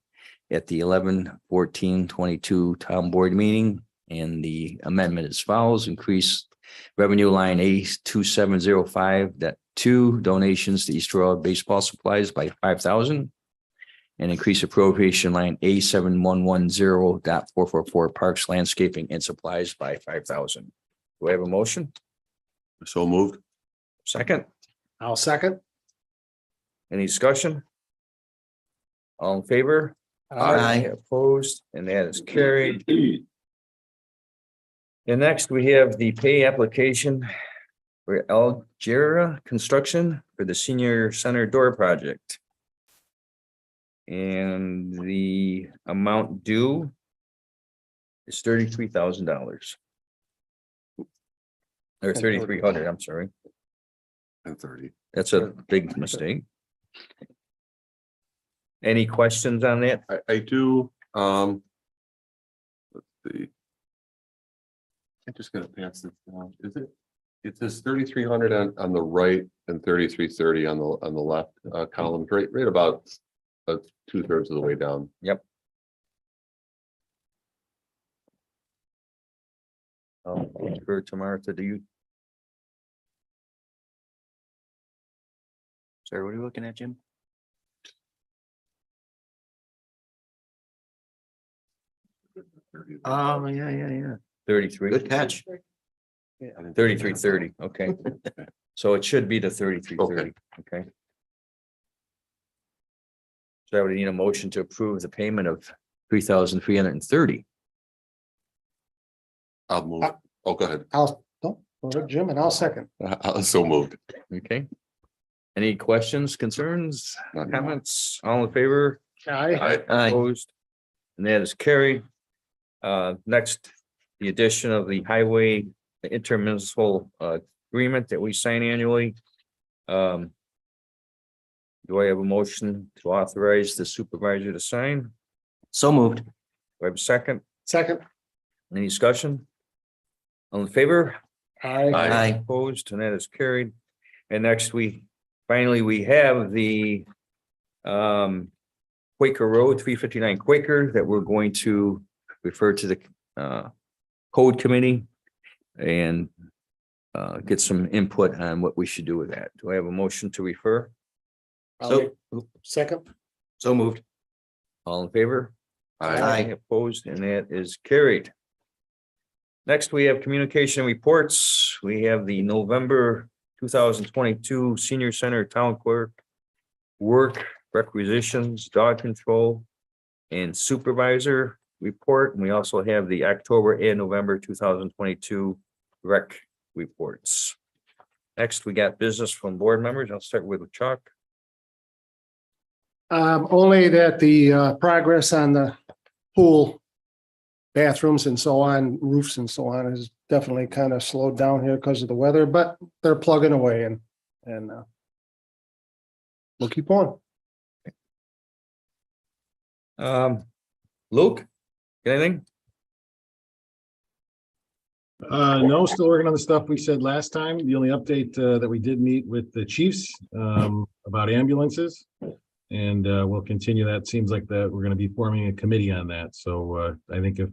at the 11/14/22 town board meeting. And the amendment as follows: increase revenue line A2705.2 donations to East Aurora baseball supplies by 5,000. And increase appropriation line A7110.444 parks, landscaping and supplies by 5,000. Do I have a motion? So moved. Second, I'll second. any discussion? All in favor? Aye. Opposed, and that is carried. And next we have the pay application for Algera Construction for the senior center door project. And the amount due is $33,000. Or 3,300, I'm sorry. And 30. That's a big mistake. Any questions on that? I do, let's see. I'm just gonna pass this down. Is it? It says 3,300 on the right and 3,330 on the left column, right about 2/3 of the way down. Yep. For tomorrow to do you. Sorry, what are you looking at, Jim? Oh, yeah. 33. Good catch. 3330, okay. So it should be the 3330, okay. So I would need a motion to approve the payment of 3,330. I'll move. Oh, go ahead. Go ahead, Jim, and I'll second. So moved. Okay. Any questions, concerns, None. comments? All in favor? Aye. Aye. Opposed? And that is carried. Next, the addition of the highway intermunicipal agreement that we sign annually. Do I have a motion to authorize the supervisor to sign? So moved. Do I have a second? Second. Any discussion? All in favor? Aye. Aye. Opposed, and that is carried. And next, we have the Quaker Road, 359 Quaker, that we're going to refer to the code committee. And get some input on what we should do with that. Do I have a motion to refer? So, Second. so moved. All in favor? Aye. Opposed, and that is carried. Next, we have communication reports. We have the November 2022 Senior Center Town Clerk work requisitions, dog control, and supervisor report. And we also have the October and November 2022 rec reports. Next, we got business from board members. I'll start with Chuck. Only that the progress on the pool, bathrooms and so on, roofs and so on is definitely kind of slowed down here because of the weather, but they're plugging away and we'll keep going. Luke, anything? No, still working on the stuff we said last time. The only update that we did meet with the chiefs about ambulances. And we'll continue that. Seems like that we're going to be forming a committee on that. So I think if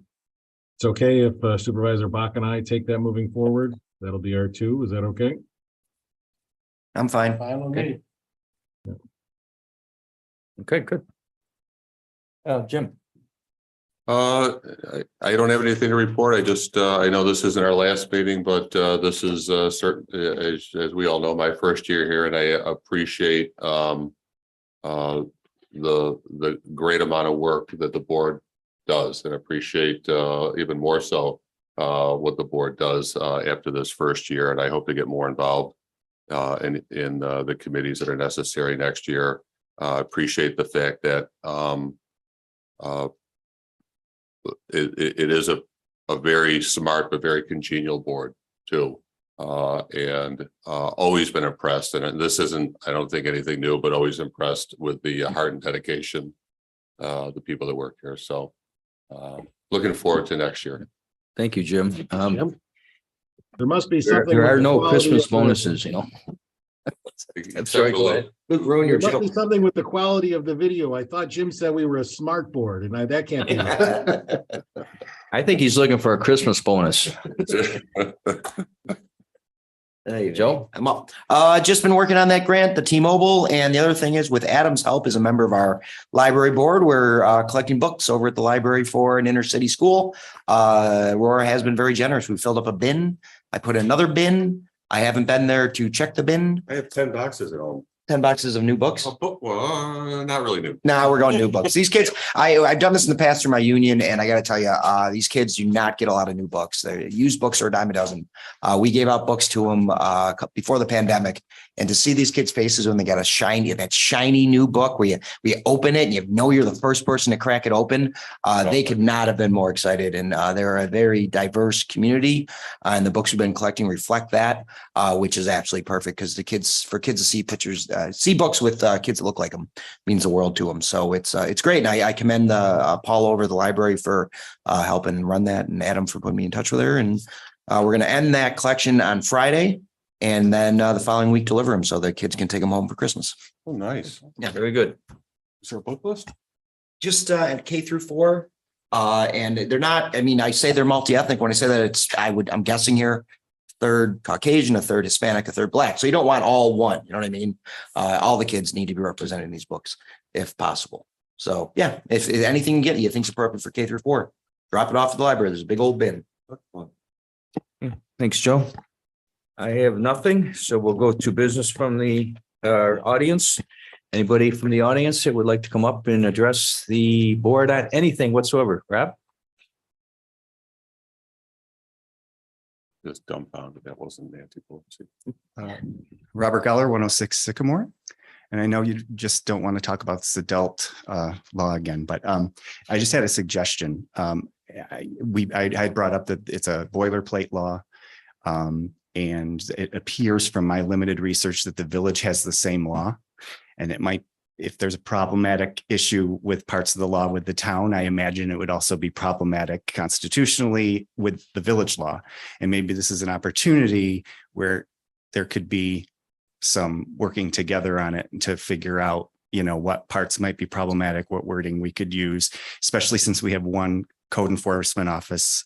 it's okay if Supervisor Bach and I take that moving forward, that'll be our two. Is that okay? I'm fine. Okay. Okay, good. Jim. I don't have anything to report. I just, I know this isn't our last meeting, but this is certain, as we all know, my first year here, and I appreciate the great amount of work that the board does, and appreciate even more so what the board does after this first year. And I hope to get more involved in the committees that are necessary next year. Appreciate the fact that it is a very smart but very congenial board too. And always been impressed, and this isn't, I don't think, anything new, but always impressed with the heart and dedication the people that work here. So looking forward to next year. Thank you, Jim. There must be something. There are with the no quality Christmas of the- bonuses, you know. I'm sorry, go ahead. Luke, ruin your There must joke. be something with the quality of the video. I thought Jim said we were a smart board, and that can't be right. I think he's looking for a Christmas bonus. Hey, Joe. I'm up. Just been working on that grant, the T-Mobile, and the other thing is with Adam's help as a member of our library board, we're collecting books over at the library for an inner city school. Aurora has been very generous. We filled up a bin. I put another bin. I haven't been there to check the bin. I have 10 boxes at home. 10 boxes of new books. Well, not really new. No, we're going new books. These kids, I've done this in the past through my union, and I got to tell you, these kids do not get a lot of new books. They used books are a dime a dozen. We gave out books to them before the pandemic, and to see these kids' faces when they got that shiny new book where you open it and you know you're the first person to crack it open, they could not have been more excited. And they're a very diverse community, and the books we've been collecting reflect that, which is absolutely perfect because for kids to see pictures. See books with kids that look like them means the world to them. So it's great. And I commend Paul over the library for helping run that, and Adam for putting me in touch with her. And we're going to end that collection on Friday, and then the following week deliver them so the kids can take them home for Christmas. Oh, nice. Yeah, very good. Is there a book list? Just K through 4. And they're not, I mean, I say they're multi-ethnic when I say that I'm guessing here, third Caucasian, a third Hispanic, a third Black. So you don't want all one, you know what I mean? All the kids need to be represented in these books if possible. So yeah, if anything you think's appropriate for K through 4, drop it off at the library. There's a big old bin. Thanks, Joe. I have nothing, so we'll go to business from the audience. Anybody from the audience that would like to come up and address the board on anything whatsoever? Rob? Just dumbfounded that wasn't Nancy Pelosi. Robert Geller, 106 Sycamore. And I know you just don't want to talk about this adult law again, but I just had a suggestion. I had brought up that it's a boilerplate law. And it appears from my limited research that the village has the same law. And it might, if there's a problematic issue with parts of the law with the town, I imagine it would also be problematic constitutionally with the village law. And maybe this is an opportunity where there could be some working together on it to figure out, what parts might be problematic, what wording we could use, especially since we have one code enforcement office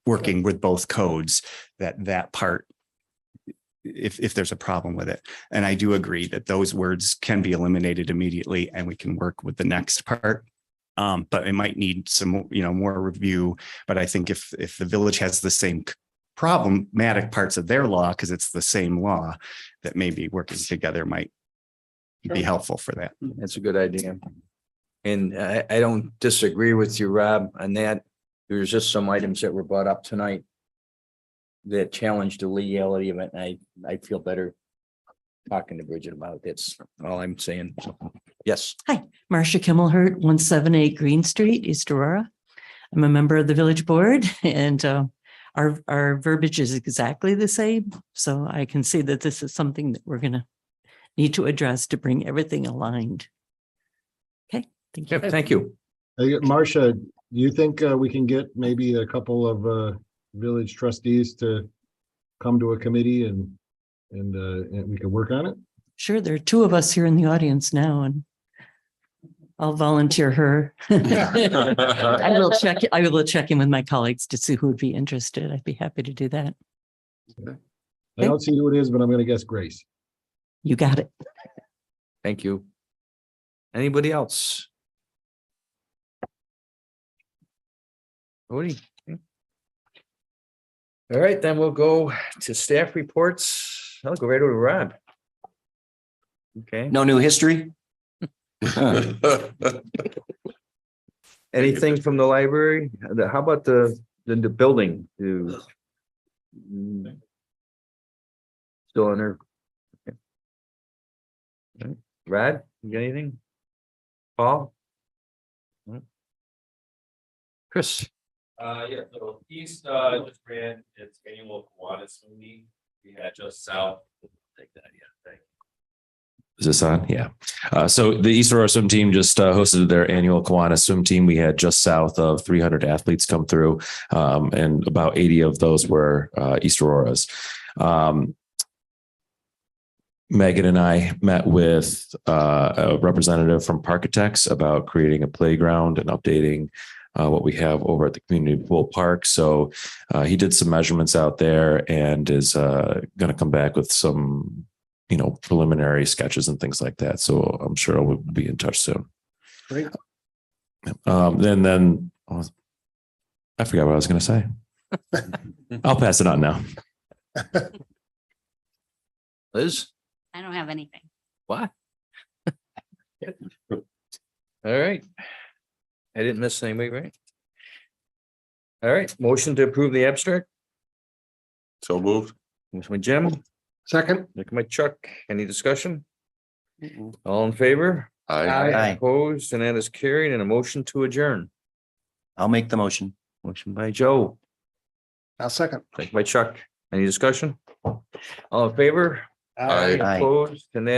working with both codes, that part if there's a problem with it. And I do agree that those words can be eliminated immediately and we can work with the next part. But it might need some, more review. But I think if the village has the same problematic parts of their law, because it's the same law, that maybe working together might be helpful for that. That's a good idea. And I don't disagree with you, Rob, on that. There's just some items that were brought up tonight that challenge the legality of it. And I feel better talking to Bridget about it. That's all I'm saying. So, yes. Hi, Marcia Kimmelhurt, 178 Green Street, East Aurora. I'm a member of the village board and our verbiage is exactly the same. So I can see that this is something that we're going to need to address to bring everything aligned. Okay, thank you. Yeah, thank you. Marcia, do you think we can get maybe a couple of village trustees to come to a committee and we can work on it? Sure, there are two of us here in the audience now, and I'll volunteer her. I will check in with my colleagues to see who would be interested. I'd be happy to do that. I don't see who it is, but I'm going to guess Grace. You got it. Thank you. Anybody else? Cody? All right, then we'll go to staff reports. I'll go right over to Rob. Okay. No new history? Anything from the library? How about the building? Still in there? Okay. All right. Brad, you got anything? Paul? All right. Chris? Yeah, so East just ran its annual Kiwanis meeting. We had just south. Take that, yeah. Thank you. Is this on? Yeah. So the East Aurora swim team just hosted their annual Kiwanis swim team. We had just south of 300 athletes come through, and about 80 of those were East Auroras. Megan and I met with a representative from Parkitects about creating a playground and updating what we have over at the community pool park. So he did some measurements out there and is going to come back with some, preliminary sketches and things like that. So I'm sure we'll be in touch soon. Great. Then I forgot what I was going to say. I'll pass it on now. Liz? I don't have anything. What? All right. I didn't miss anybody, right? All right, motion to approve the abstract. So moved. Motion by Jim, Second. second by Chuck. Any discussion? All in favor? Aye. Opposed, and that is carried, and a motion to adjourn. I'll make the motion. Motion by Joe, I'll second. second by Chuck. Any discussion? All in favor? Aye. Opposed, and that